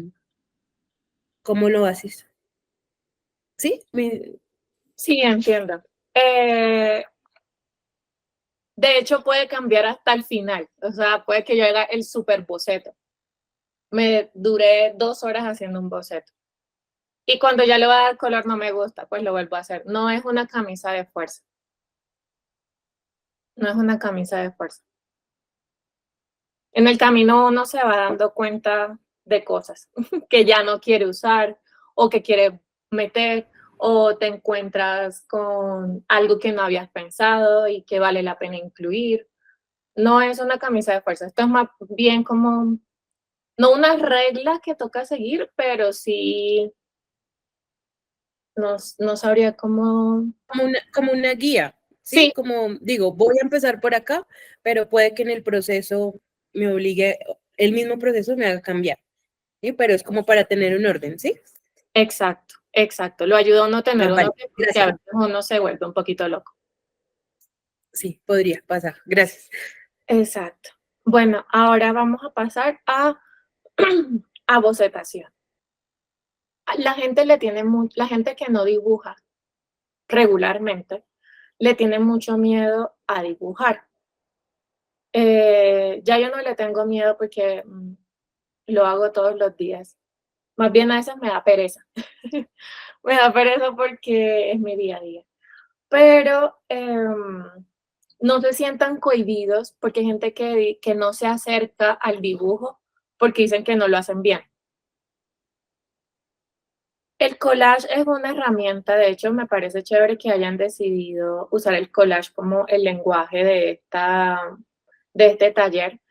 cómo lo haces. ¿Sí?
Sí, entiendo. De hecho, puede cambiar hasta el final. O sea, puede que yo haga el super boceto. Me duré 2 horas haciendo un boceto. Y cuando ya le voy a dar color no me gusta, pues lo vuelvo a hacer. No es una camisa de fuerza. No es una camisa de fuerza. En el camino uno se va dando cuenta de cosas que ya no quiere usar o que quiere meter, o te encuentras con algo que no habías pensado y que vale la pena incluir. No es una camisa de fuerza, esto es más bien como no unas reglas que toca seguir, pero sí no sabría cómo.
Como una guía, ¿sí?
Sí,
Como digo, voy a empezar por acá, pero puede que en el proceso me obligue, el mismo proceso me haga cambiar, ¿sí? Pero es como para tener un orden, ¿sí?
exacto, exacto. Lo ayuda a uno a tener un
Vale,
orden porque a
gracias.
veces uno se vuelve un poquito loco.
Sí, podría pasar. Gracias.
Exacto. Bueno, ahora vamos a pasar a bocetación. La gente que no dibuja regularmente le tiene mucho miedo a dibujar. Ya yo no le tengo miedo porque lo hago todos los días. Más bien a veces me da pereza. Me da pereza porque es mi día a día. Pero no se sientan cohibidos porque hay gente que no se acerca al dibujo porque dicen que no lo hacen bien. El collage es una herramienta, de hecho me parece chévere que hayan decidido usar el collage como el lenguaje de este taller,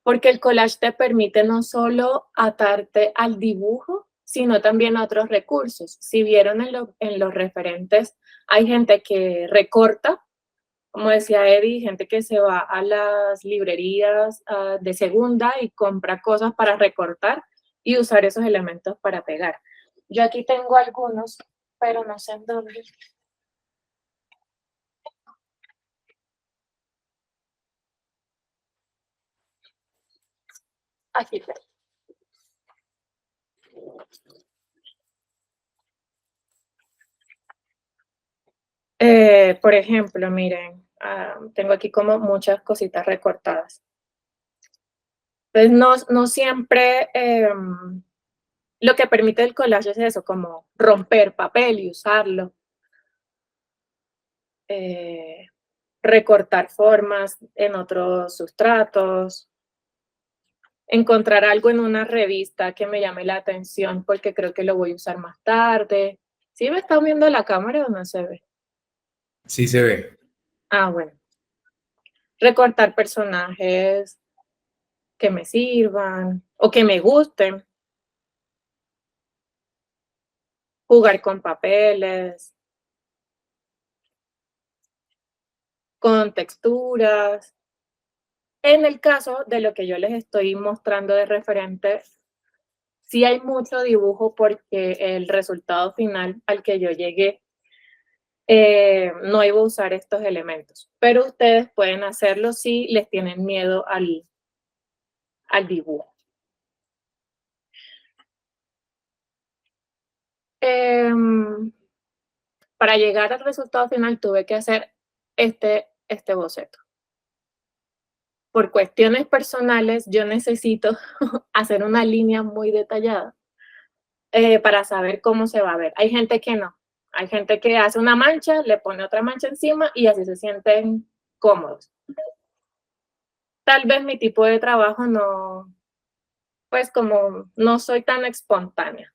porque el collage te permite no solo atarte al dibujo, sino también a otros recursos. Si vieron en los referentes, hay gente que recorta, como decía Eddie, gente que se va a las librerías de segunda y compra cosas para recortar y usar esos elementos para pegar. Yo aquí tengo algunos, pero no sé en dónde. Aquí está. Por ejemplo, miren, tengo aquí como muchas cositas recortadas. Entonces, no siempre lo que permite el collage es eso, como romper papel y usarlo. Recortar formas en otros sustratos. Encontrar algo en una revista que me llame la atención porque creo que lo voy a usar más tarde. ¿Sí me están viendo la cámara o no se ve?
Sí se ve.
Ah, bueno. Recortar personajes que me sirvan o que me gusten. Jugar con papeles, con texturas. En el caso de lo que yo les estoy mostrando de referente, sí hay mucho dibujo porque el resultado final al que yo llegué no iba a usar estos elementos, pero ustedes pueden hacerlo si les tienen miedo al dibujo. Para llegar al resultado final tuve que hacer este boceto. Por cuestiones personales, yo necesito hacer una línea muy detallada para saber cómo se va a ver. Hay gente que no. Hay gente que hace una mancha, le pone otra mancha encima y así se sienten cómodos. Tal vez mi tipo de trabajo no, pues como no soy tan espontánea.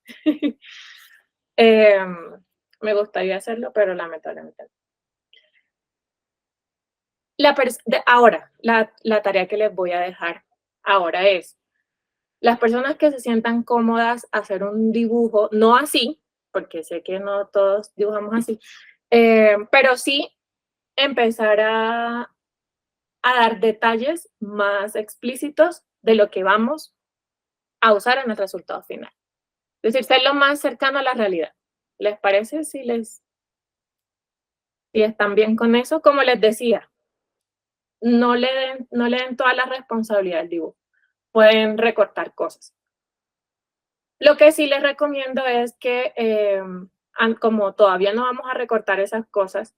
Me gustaría hacerlo, pero lamentablemente no. Ahora, la tarea que les voy a dejar ahora es, las personas que se sientan cómodas hacer un dibujo, no así, porque sé que no todos dibujamos así, pero sí empezar a dar detalles más explícitos de lo que vamos a usar en el resultado final. Es decir, ser lo más cercano a la realidad. ¿Les parece? Si están bien con eso, como les decía, no le den toda la responsabilidad al dibujo. Pueden recortar cosas. Lo que sí les recomiendo es que, como todavía no vamos a recortar esas cosas,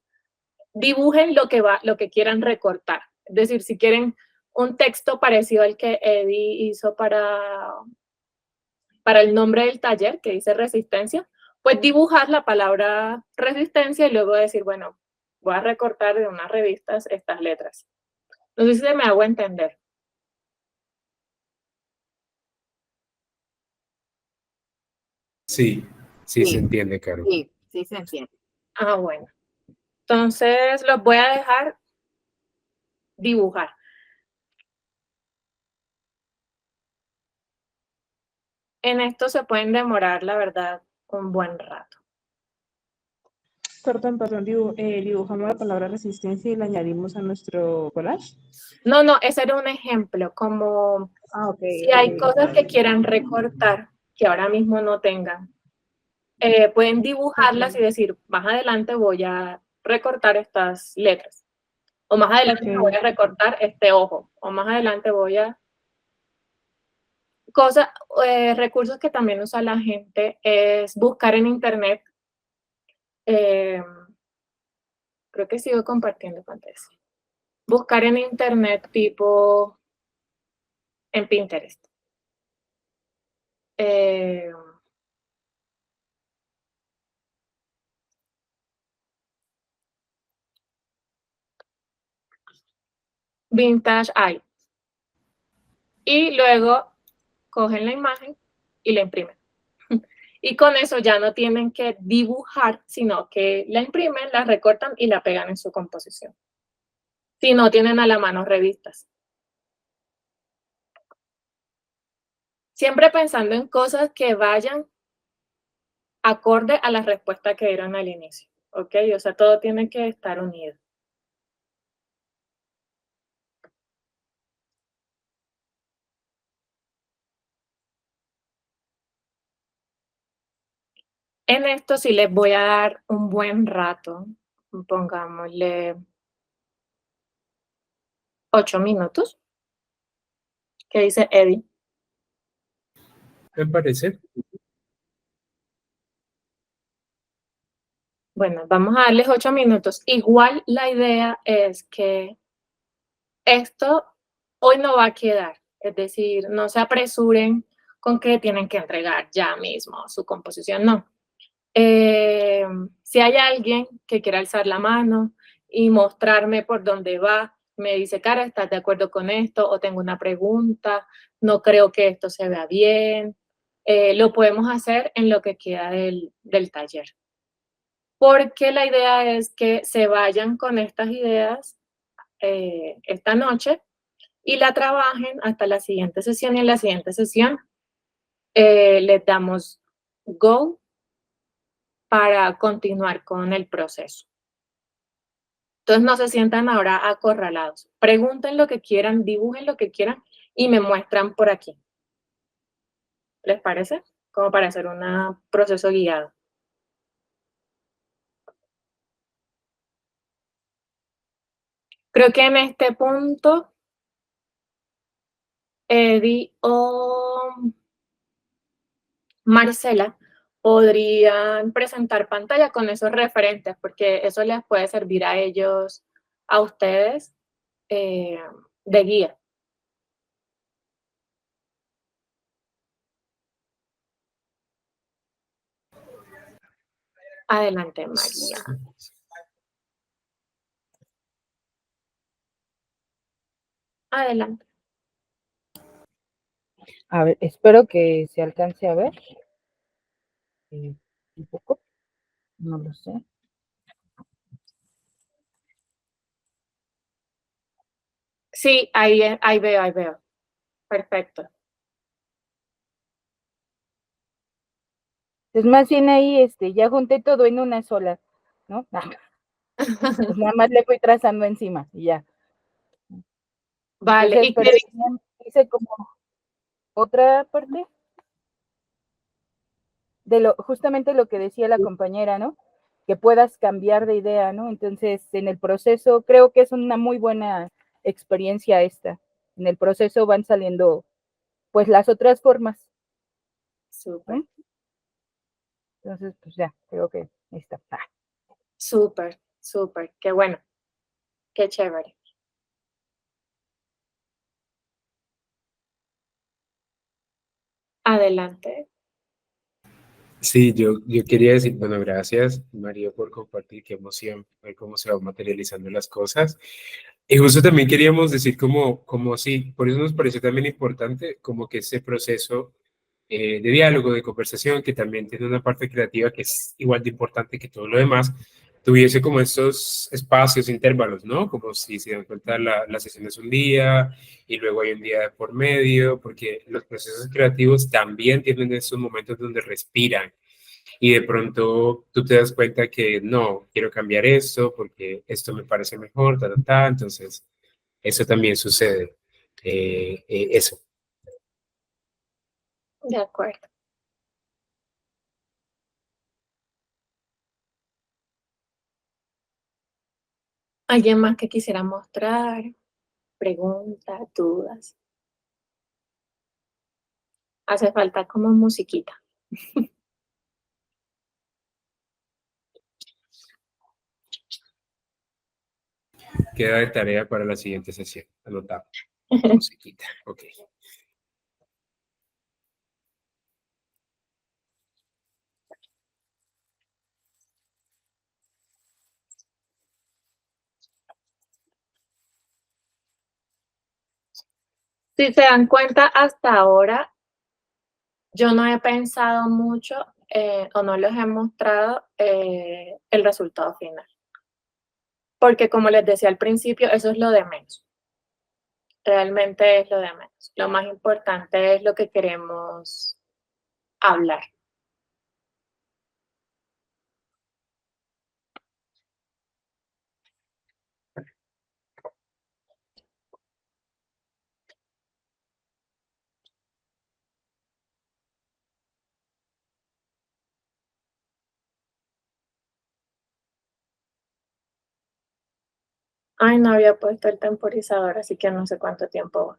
dibujen lo que quieran recortar. Es decir, si quieren un texto parecido al que Eddie hizo para el nombre del taller, que dice resistencia, pues dibujar la palabra resistencia y luego decir, bueno, voy a recortar de unas revistas estas letras. No sé si se me hago entender.
Sí, sí se entiende, Caro.
Sí, sí se entiende.
Ah, bueno. Entonces los voy a dejar dibujar. En esto se pueden demorar, la verdad, un buen rato.
Perdón, dibujamos la palabra resistencia y la añadimos a nuestro collage.
No, ese era un ejemplo, como si hay cosas que quieran recortar, que ahora mismo no tengan, pueden dibujarlas y decir, más adelante voy a recortar estas letras, o más adelante voy a recortar este ojo, o más adelante voy a... recursos que también usa la gente es buscar en internet. Creo que sigo compartiendo pantalla. Buscar en internet tipo en Pinterest. Vintage Eye. Y luego cogen la imagen y la imprimen. Y con eso ya no tienen que dibujar, sino que la imprimen, la recortan y la pegan en su composición. Si no tienen a la mano revistas. Siempre pensando en cosas que vayan acorde a la respuesta que dieron al inicio. ¿Ok? O sea, todo tiene que estar unido. En esto sí les voy a dar un buen rato. Pongámosle 8 minutos. ¿Qué dice Eddie?
Me parece.
Bueno, vamos a darles 8 minutos. Igual la idea es que esto hoy no va a quedar. Es decir, no se apresuren con que tienen que entregar ya mismo su composición, no. Si hay alguien que quiera alzar la mano y mostrarme por dónde va, me dice, Cara, ¿estás de acuerdo con esto? O tengo una pregunta, no creo que esto se vea bien. Lo podemos hacer en lo que queda del taller. Porque la idea es que se vayan con estas ideas esta noche y la trabajen hasta la siguiente sesión, y en la siguiente sesión les damos go para continuar con el proceso. Entonces no se sientan ahora acorralados. Pregunten lo que quieran, dibujen lo que quieran y me muestran por aquí. ¿Les parece? Como para hacer un proceso guiado. Creo que en este punto, Eddie o Marcela podrían presentar pantalla con esos referentes, porque eso les puede servir a ellos, a ustedes, de guía. Adelante, María. Adelante.
A ver, espero que se alcance a ver. Un poco, no lo sé.
Sí, ahí veo. Perfecto.
Es más bien ahí, ya junté todo en una sola, ¿no? Pues nada más le fui trazando encima y ya.
Vale.
Entonces, pero hice como otra parte de justamente lo que decía la compañera, ¿no? Que puedas cambiar de idea, ¿no? Entonces, en el proceso, creo que es una muy buena experiencia esta. En el proceso van saliendo, pues, las otras formas.
Súper.
Entonces, pues ya, creo que ahí está.
Súper. Qué bueno. Qué chévere. Adelante.
Sí, yo quería decir, bueno, gracias, María, por compartir, qué emoción, ver cómo se van materializando las cosas. Y justo también queríamos decir como sí, por eso nos pareció también importante como que ese proceso de diálogo, de conversación, que también tiene una parte creativa que es igual de importante que todo lo demás, tuviese como estos espacios, intervalos, ¿no? Como si se dan cuenta la sesión es un día y luego hay un día de por medio, porque los procesos creativos también tienen esos momentos donde respiran y de pronto tú te das cuenta que no, quiero cambiar esto porque esto me parece mejor, entonces eso también sucede. Eso.
De acuerdo. ¿Alguien más que quisiera mostrar? Preguntas, dudas. Hace falta como musiquita.
Queda de tarea para la siguiente sesión. Anotado. Musiquita. Ok.
Si se dan cuenta, hasta ahora yo no he pensado mucho o no les he mostrado el resultado final. Porque como les decía al principio, eso es lo de menos. Realmente es lo de menos. Lo más importante es lo que queremos hablar. Ay, no había puesto el temporizador, así que no sé cuánto tiempo va.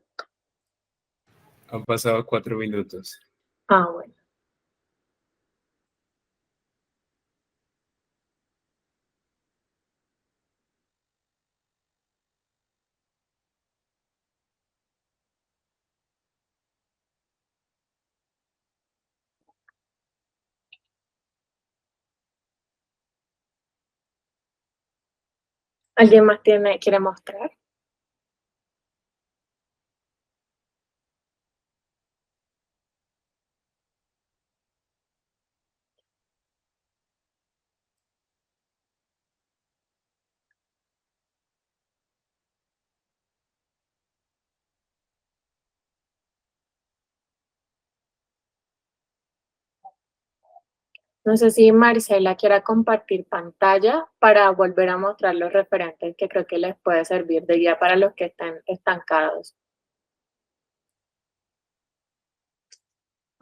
Han pasado 4 minutos.
Ah, bueno. ¿Alguien más quiere mostrar? No sé si Marcela quiera compartir pantalla para volver a mostrar los referentes que creo que les puede servir de guía para los que estén estancados.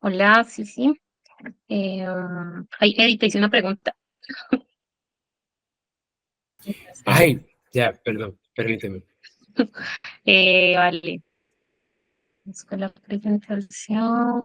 Hola, sí, sí. Ay, Edith, te hice una pregunta.
Ay, ya, perdón, permíteme.
Vale. Busco la presentación.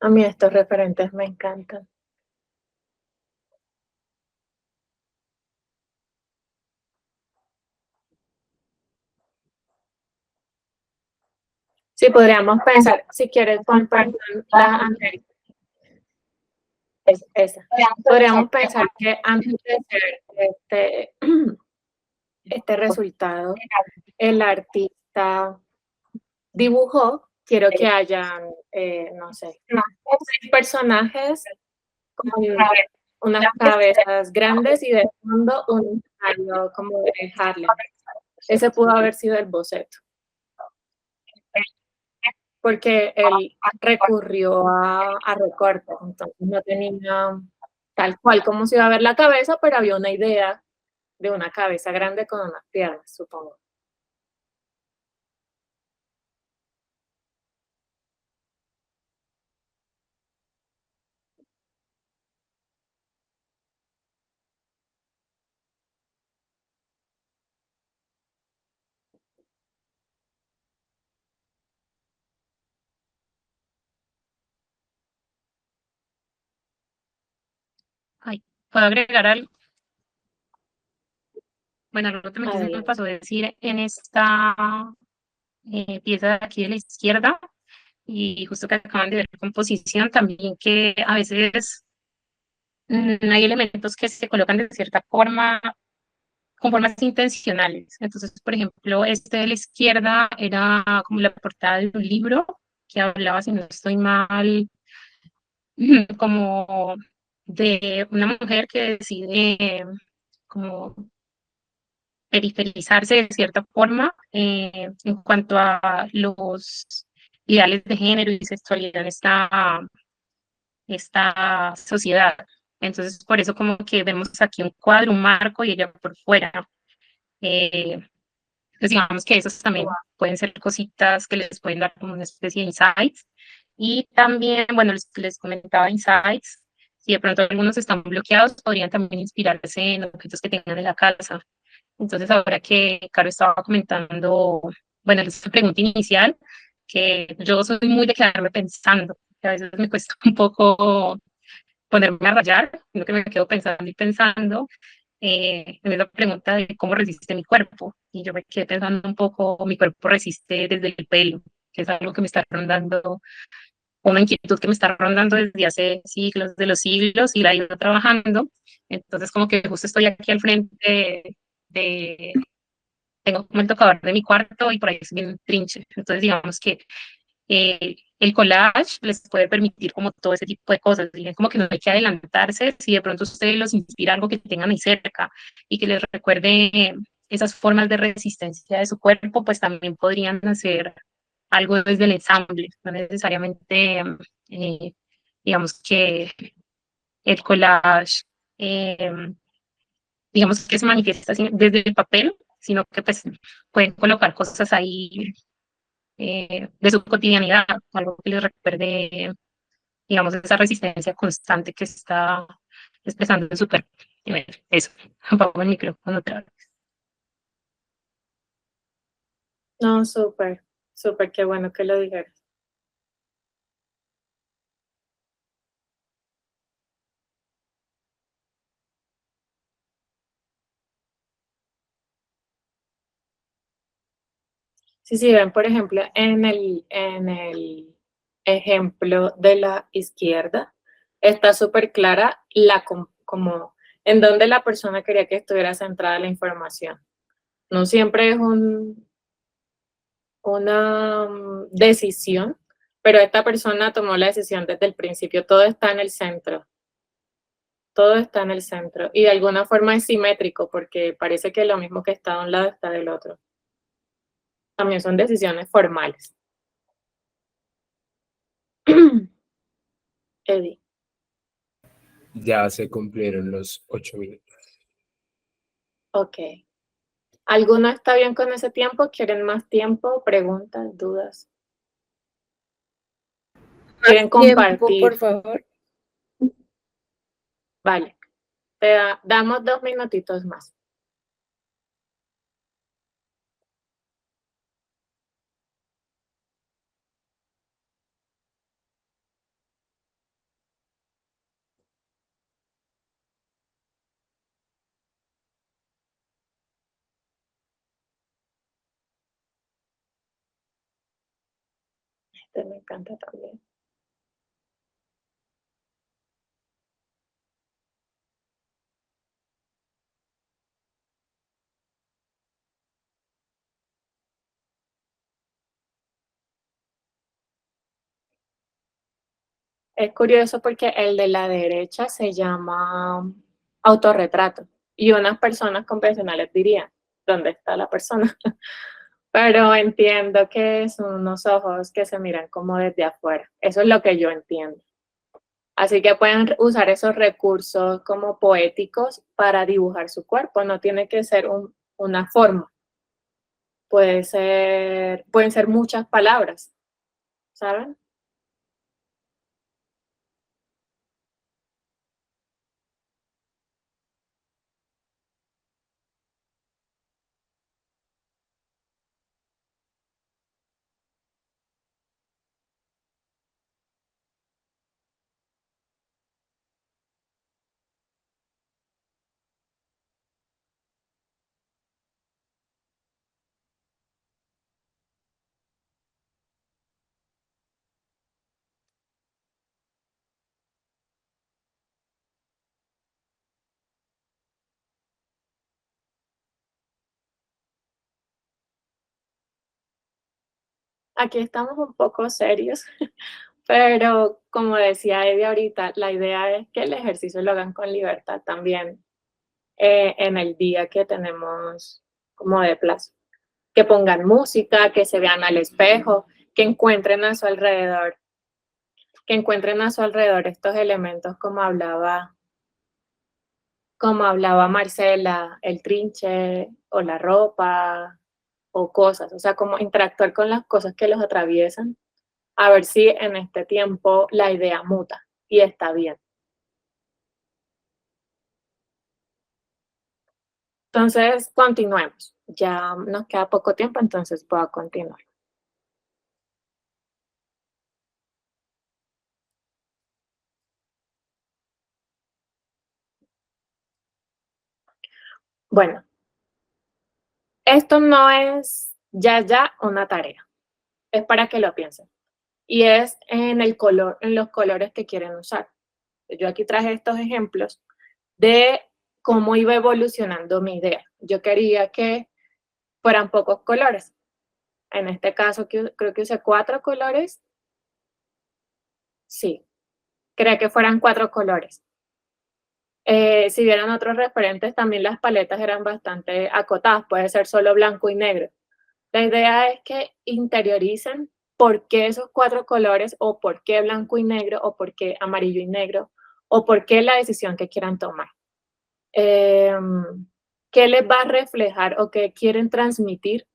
A mí estos referentes me encantan. Sí, podríamos pensar, si quieres, Juan, perdón, la anterior. Esa. Podríamos pensar que antes de hacer este resultado, el artista dibujó, quiero que hayan, no sé, 6 personajes con unas cabezas grandes y de fondo un escenario como de Harlem. Ese pudo haber sido el boceto. Porque él recurrió a recortes, entonces no tenía tal cual como se iba a ver la cabeza, pero había una idea de una cabeza grande con unas piernas, supongo.
Ay, ¿puedo agregar algo? Bueno, algo también que se me
Adelante.
pasó a decir en esta pieza de aquí de la izquierda, y justo que acaban de ver composición, también que a veces hay elementos que se colocan de cierta forma, con formas intencionales. Entonces, por ejemplo, este de la izquierda era como la portada de un libro que hablaba, si no estoy mal, como de una mujer que decide como periferizarse de cierta forma en cuanto a los ideales de género y sexualidad en esta sociedad. Entonces, por eso como que vemos aquí un cuadro, un marco y ella por fuera. Eh, pues digamos que esos también pueden ser cositas que les pueden dar como una especie de insights. Y también, bueno, les comentaba insights. Si de pronto algunos están bloqueados, podrían también inspirarse en objetos que tengan en la casa. Entonces, ahora que Caro estaba comentando, bueno, esa pregunta inicial, que yo soy muy de quedarme pensando, que a veces me cuesta un poco ponerme a rayar, sino que me quedo pensando y pensando, en la pregunta de cómo resiste mi cuerpo. Y yo me quedé pensando un poco, mi cuerpo resiste desde el pelo, que es algo que me está rondando, una inquietud que me está rondando desde hace siglos de los siglos y la he ido trabajando. Entonces, como que justo estoy aquí al frente de tengo como el tocador de mi cuarto y por ahí es bien trinche. Entonces, digamos que el collage les puede permitir como todo ese tipo de cosas. Y como que no hay que adelantarse si de pronto ustedes los inspira algo que tengan ahí cerca y que les recuerde esas formas de resistencia de su cuerpo, pues también podrían hacer algo desde el ensamble, no necesariamente, eh, digamos que el collage, digamos que se manifiesta desde el papel, sino que pues pueden colocar cosas ahí de su cotidianidad, algo que les recuerde, digamos, esa resistencia constante que está expresando en su cuerpo. Y bueno, eso, apago el micrófono otra vez.
No, súper, súper, qué bueno que lo dijeras. Sí, sí, ven, por ejemplo, en el ejemplo de la izquierda, está súper clara como en dónde la persona quería que estuviera centrada la información. No siempre es una decisión, pero esta persona tomó la decisión desde el principio. Todo está en el centro, todo está en el centro. Y de alguna forma es simétrico, porque parece que lo mismo que está de un lado está del otro. También son decisiones formales. Eddie.
Ya se cumplieron los 8 minutos.
Ok. ¿Alguno está bien con ese tiempo? ¿Quieren más tiempo? ¿Preguntas? ¿Dudas? ¿Quieren
Tiempo, por
compartir?
favor.
Vale. Damos 2 minutitos más. Este me encanta también. Es curioso porque el de la derecha se llama autorretrato y unas personas convencionales dirían, ¿dónde está la persona? Pero entiendo que son unos ojos que se miran como desde afuera. Eso es lo que yo entiendo. Así que pueden usar esos recursos como poéticos para dibujar su cuerpo. No tiene que ser una forma. Pueden ser muchas palabras, ¿saben? aquí estamos un poco serios, pero como decía Eddie ahorita, la idea es que el ejercicio lo hagan con libertad también en el día que tenemos como de plazo. Que pongan música, que se vean al espejo, que encuentren a su alrededor estos elementos como hablaba Marcela, el trinche o la ropa o cosas, o sea, como interactuar con las cosas que los atraviesan, a ver si en este tiempo la idea muta y está bien. Entonces, continuemos. Ya nos queda poco tiempo, entonces puedo continuar. Bueno, esto no es ya una tarea, es para que lo piensen. Y es en el color, en los colores que quieren usar. Yo aquí traje estos ejemplos de cómo iba evolucionando mi idea. Yo quería que fueran pocos colores. En este caso creo que usé 4 colores. Sí, quería que fueran 4 colores. Si vieran otros referentes, también las paletas eran bastante acotadas, puede ser solo blanco y negro. La idea es que interioricen por qué esos 4 colores, o por qué blanco y negro, o por qué amarillo y negro, o por qué la decisión que quieran tomar. ¿Qué les va a reflejar o qué quieren transmitir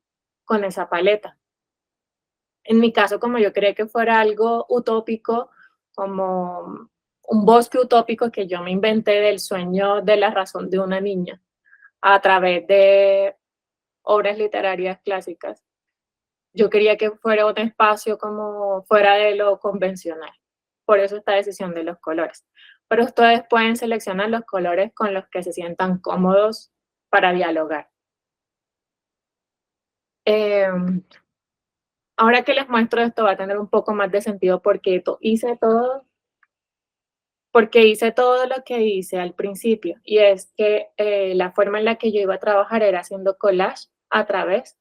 con esa paleta? En mi caso, como yo quería que fuera algo utópico, como un bosque utópico que yo me inventé del sueño de la razón de una niña a través de obras literarias clásicas, yo quería que fuera un espacio como fuera de lo convencional. Por eso esta decisión de los colores. Pero ustedes pueden seleccionar los colores con los que se sientan cómodos para dialogar. Ahora que les muestro esto va a tener un poco más de sentido porque hice todo lo que hice al principio, y es que la forma en la que yo iba a trabajar era haciendo collage a través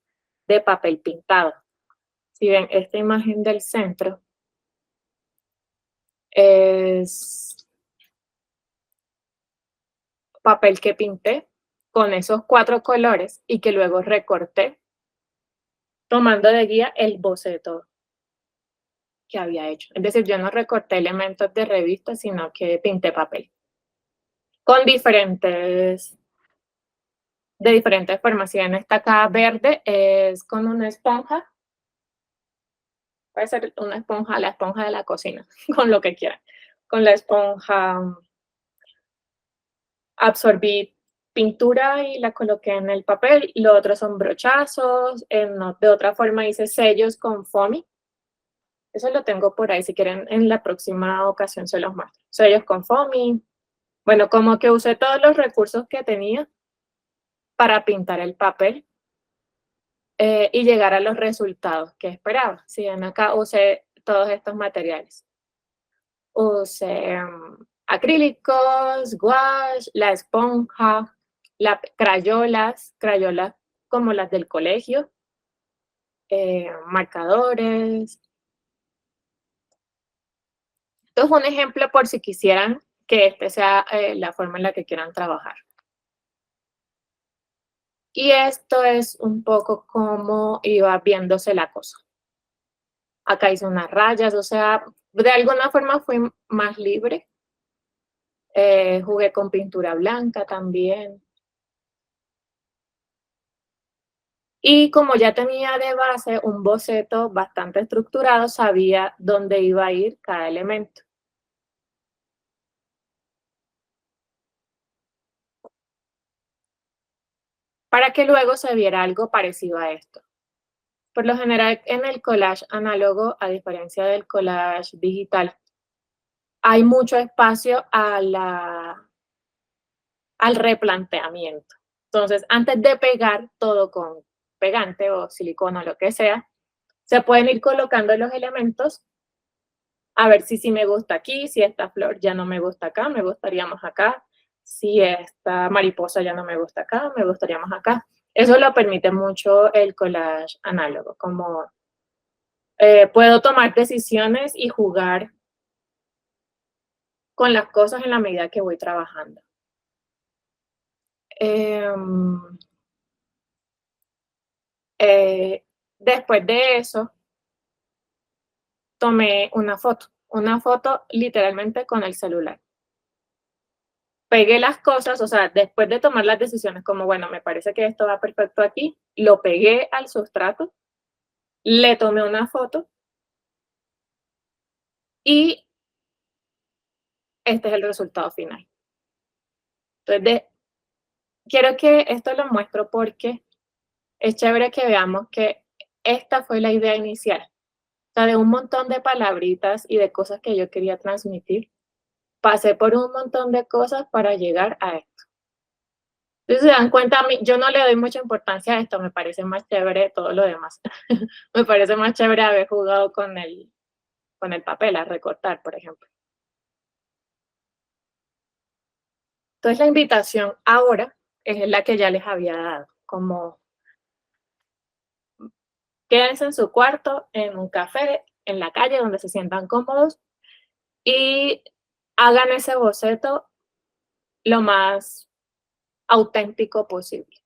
de papel pintado. Si ven esta imagen del centro, es papel que pinté con esos 4 colores y que luego recorté tomando de guía el boceto que había hecho. Es decir, yo no recorté elementos de revista, sino que pinté papel con de diferentes formas. Si ven esta acá verde, es con una esponja. Puede ser una esponja, la esponja de la cocina, con lo que quieran. Con la esponja absorbí pintura y la coloqué en el papel. Lo otro son brochazos. De otra forma hice sellos con foamy. Eso lo tengo por ahí, si quieren en la próxima ocasión se los muestro. Sellos con foamy. Bueno, como que usé todos los recursos que tenía para pintar el papel y llegar a los resultados que esperaba. Si ven acá usé todos estos materiales. Usé acrílicos, gouache, la esponja, crayolas como las del colegio, marcadores. Esto es un ejemplo por si quisieran que este sea la forma en la que quieran trabajar. Y esto es un poco como iba viéndose la cosa. Acá hice unas rayas, o sea, de alguna forma fui más libre. Jugué con pintura blanca también. Y como ya tenía de base un boceto bastante estructurado, sabía dónde iba a ir cada elemento. Para que luego se viera algo parecido a esto. Por lo general, en el collage análogo, a diferencia del collage digital, hay mucho espacio al replanteamiento. Entonces, antes de pegar todo con pegante o silicona o lo que sea, se pueden ir colocando los elementos a ver si me gusta aquí, si esta flor ya no me gusta acá, me gustaría más acá, si esta mariposa ya no me gusta acá, me gustaría más acá. Eso lo permite mucho el collage análogo, como Puedo tomar decisiones y jugar con las cosas en la medida que voy trabajando. Después de eso, tomé una foto literalmente con el celular. Pegué las cosas, o sea, después de tomar las decisiones, como bueno, me parece que esto va perfecto aquí, lo pegué al sustrato, le tomé una foto y este es el resultado final. Entonces, quiero que esto lo muestro porque es chévere que veamos que esta fue la idea inicial. O sea, de un montón de palabritas y de cosas que yo quería transmitir, pasé por un montón de cosas para llegar a esto. Entonces, se dan cuenta, a mí, yo no le doy mucha importancia a esto, me parece más chévere todo lo demás. Me parece más chévere haber jugado con el papel, a recortar, por ejemplo. Entonces, la invitación ahora es la que ya les había dado, como quédense en su cuarto, en un café, en la calle, donde se sientan cómodos y hagan ese boceto lo más auténtico posible.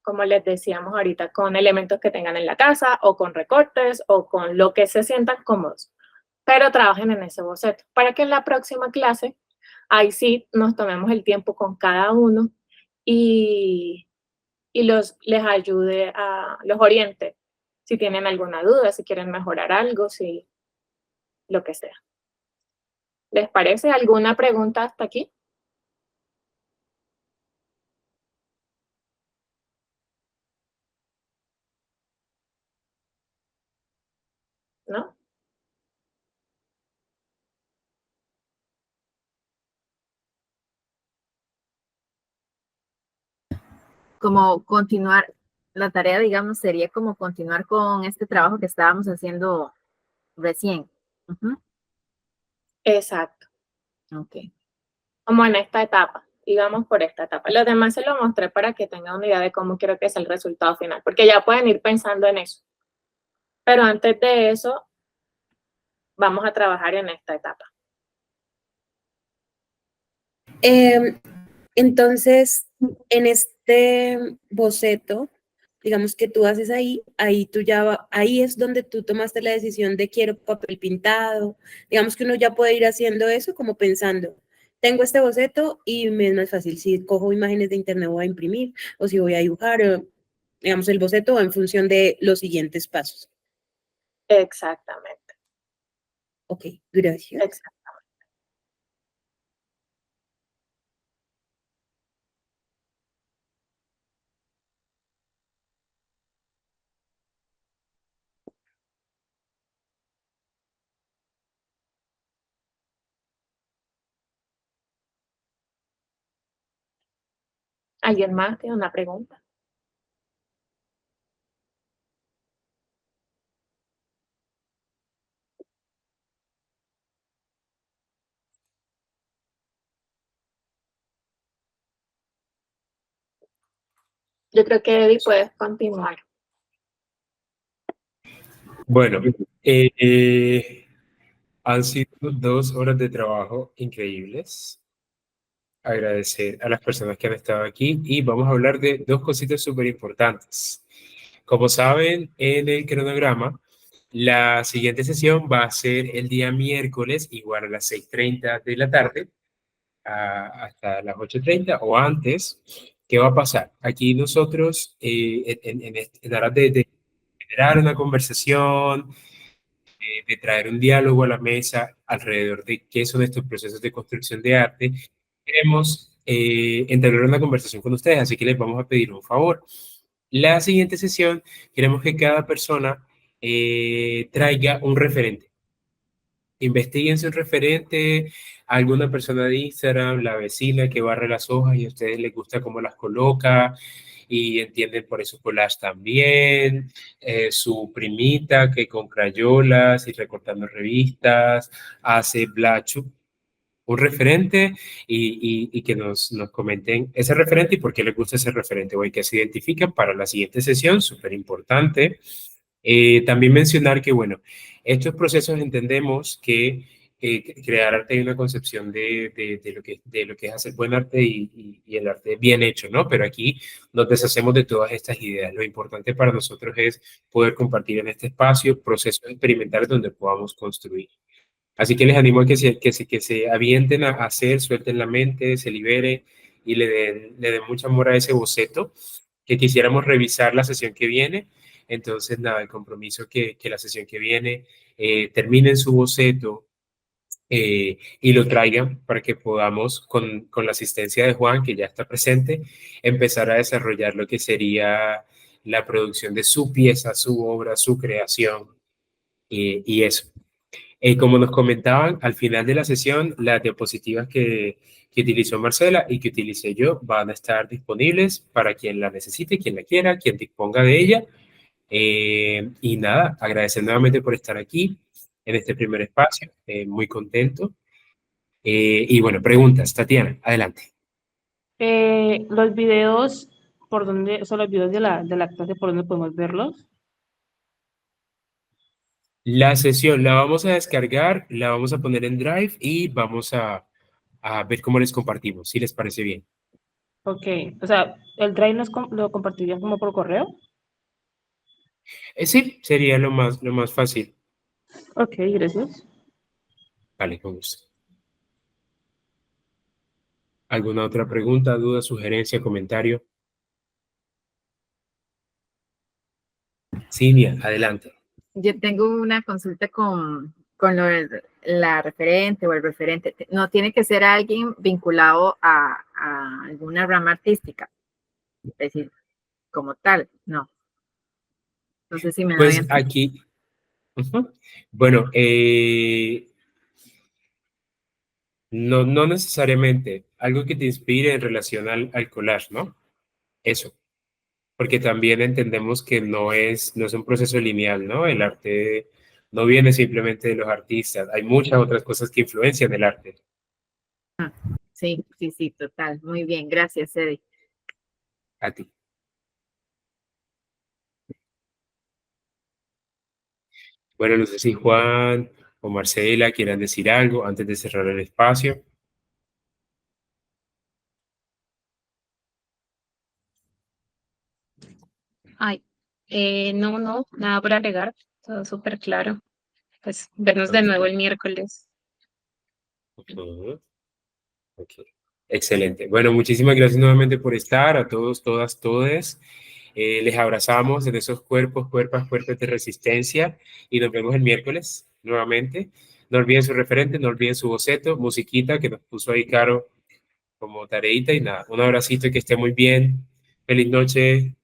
Como les decíamos ahorita, con elementos que tengan en la casa o con recortes o con lo que se sientan cómodos. Pero trabajen en ese boceto para que en la próxima clase, ahí sí nos tomemos el tiempo con cada uno y les ayude, los oriente si tienen alguna duda, si quieren mejorar algo, si lo que sea. ¿Les parece? ¿Alguna pregunta hasta aquí? ¿No?
Como continuar, la tarea, digamos, sería como continuar con este trabajo que estábamos haciendo recién.
Exacto.
Ok.
Como en esta etapa, íbamos por esta etapa. Los demás se lo mostré para que tengan una idea de cómo quiero que sea el resultado final, porque ya pueden ir pensando en eso. Pero antes de eso, vamos a trabajar en esta etapa.
Entonces, en este boceto, digamos que tú haces ahí tú ya, ahí es donde tú tomaste la decisión de quiero papel pintado. Digamos que uno ya puede ir haciendo eso como pensando, tengo este boceto y me es más fácil si cojo imágenes de internet voy a imprimir o si voy a dibujar, digamos, el boceto va en función de los siguientes pasos.
Exactamente.
Ok, gracias.
Exactamente. ¿Alguien más tiene una pregunta? Yo creo que Eddie puedes continuar.
Bueno, han sido 2 horas de trabajo increíbles. Agradecer a las personas que han estado aquí y vamos a hablar de 2 cositas súper importantes. Como saben, en el cronograma, la siguiente sesión va a ser el día miércoles, igual a las 6:30 de la tarde, hasta las 8:30 o antes. ¿Qué va a pasar? Aquí nosotros, en aras de generar una conversación, de traer un diálogo a la mesa alrededor de qué son estos procesos de construcción de arte, queremos entablar una conversación con ustedes, así que les vamos a pedir un favor. La siguiente sesión, queremos que cada persona traiga un referente. Investiguen su referente, alguna persona de Instagram, la vecina que barre las hojas y a ustedes les gusta cómo las coloca y entienden por eso collage también, su primita que con crayolas y recortando revistas hace blachu, un referente y que nos comenten ese referente y por qué les gusta ese referente o que se identifican para la siguiente sesión, súper importante. También mencionar que, bueno, estos procesos entendemos que crear arte hay una concepción de lo que es hacer buen arte y el arte bien hecho, ¿no? Pero aquí nos deshacemos de todas estas ideas. Lo importante para nosotros es poder compartir en este espacio procesos experimentales donde podamos construir. Así que les animo a que se avienten a hacer, suelten la mente, se libere y le den mucho amor a ese boceto, que quisiéramos revisar la sesión que viene. Entonces, nada, el compromiso que la sesión que viene terminen su boceto y lo traigan para que podamos, con la asistencia de Juan, que ya está presente, empezar a desarrollar lo que sería la producción de su pieza, su obra, su creación y eso. Como nos comentaban, al final de la sesión, las diapositivas que utilizó Marcela y que utilicé yo van a estar disponibles para quien la necesite, quien la quiera, quien disponga de ella. Y nada, agradecer nuevamente por estar aquí en este primer espacio, muy contento. Y bueno, preguntas, Tatiana, adelante.
Los videos, ¿por dónde? O sea, los videos de la clase, ¿por dónde podemos verlos?
La sesión la vamos a descargar, la vamos a poner en Drive y vamos a ver cómo les compartimos, si les parece bien.
Ok, o sea, ¿el Drive lo compartirían como por correo?
Sí, sería lo más fácil.
Ok, gracias.
Vale, con gusto. ¿Alguna otra pregunta, duda, sugerencia, comentario? Silvia, adelante.
Yo tengo una consulta con la referente o el referente. No tiene que ser alguien vinculado a alguna rama artística, es decir, como tal, no. No sé si me doy a
Pues
entender.
aquí, bueno, no necesariamente algo que te inspire en relación al collage, ¿no? Eso, porque también entendemos que no es un proceso lineal, ¿no? El arte no viene simplemente de los artistas, hay muchas otras cosas que influencian el arte.
Sí, total. Muy bien, gracias, Eddie.
A ti. Bueno, no sé si Juan o Marcela quieran decir algo antes de cerrar el espacio.
Ay, no, nada por agregar, todo súper claro. Pues vernos de
Ok.
nuevo el miércoles.
Ujú. Ok. Excelente. Bueno, muchísimas gracias nuevamente por estar, a todos, todas, todes. Les abrazamos en esos cuerpos de resistencia y nos vemos el miércoles nuevamente. No olviden su referente, no olviden su boceto, musiquita que nos puso ahí Caro como tareita y nada, un abracito y que esté muy bien. Feliz noche.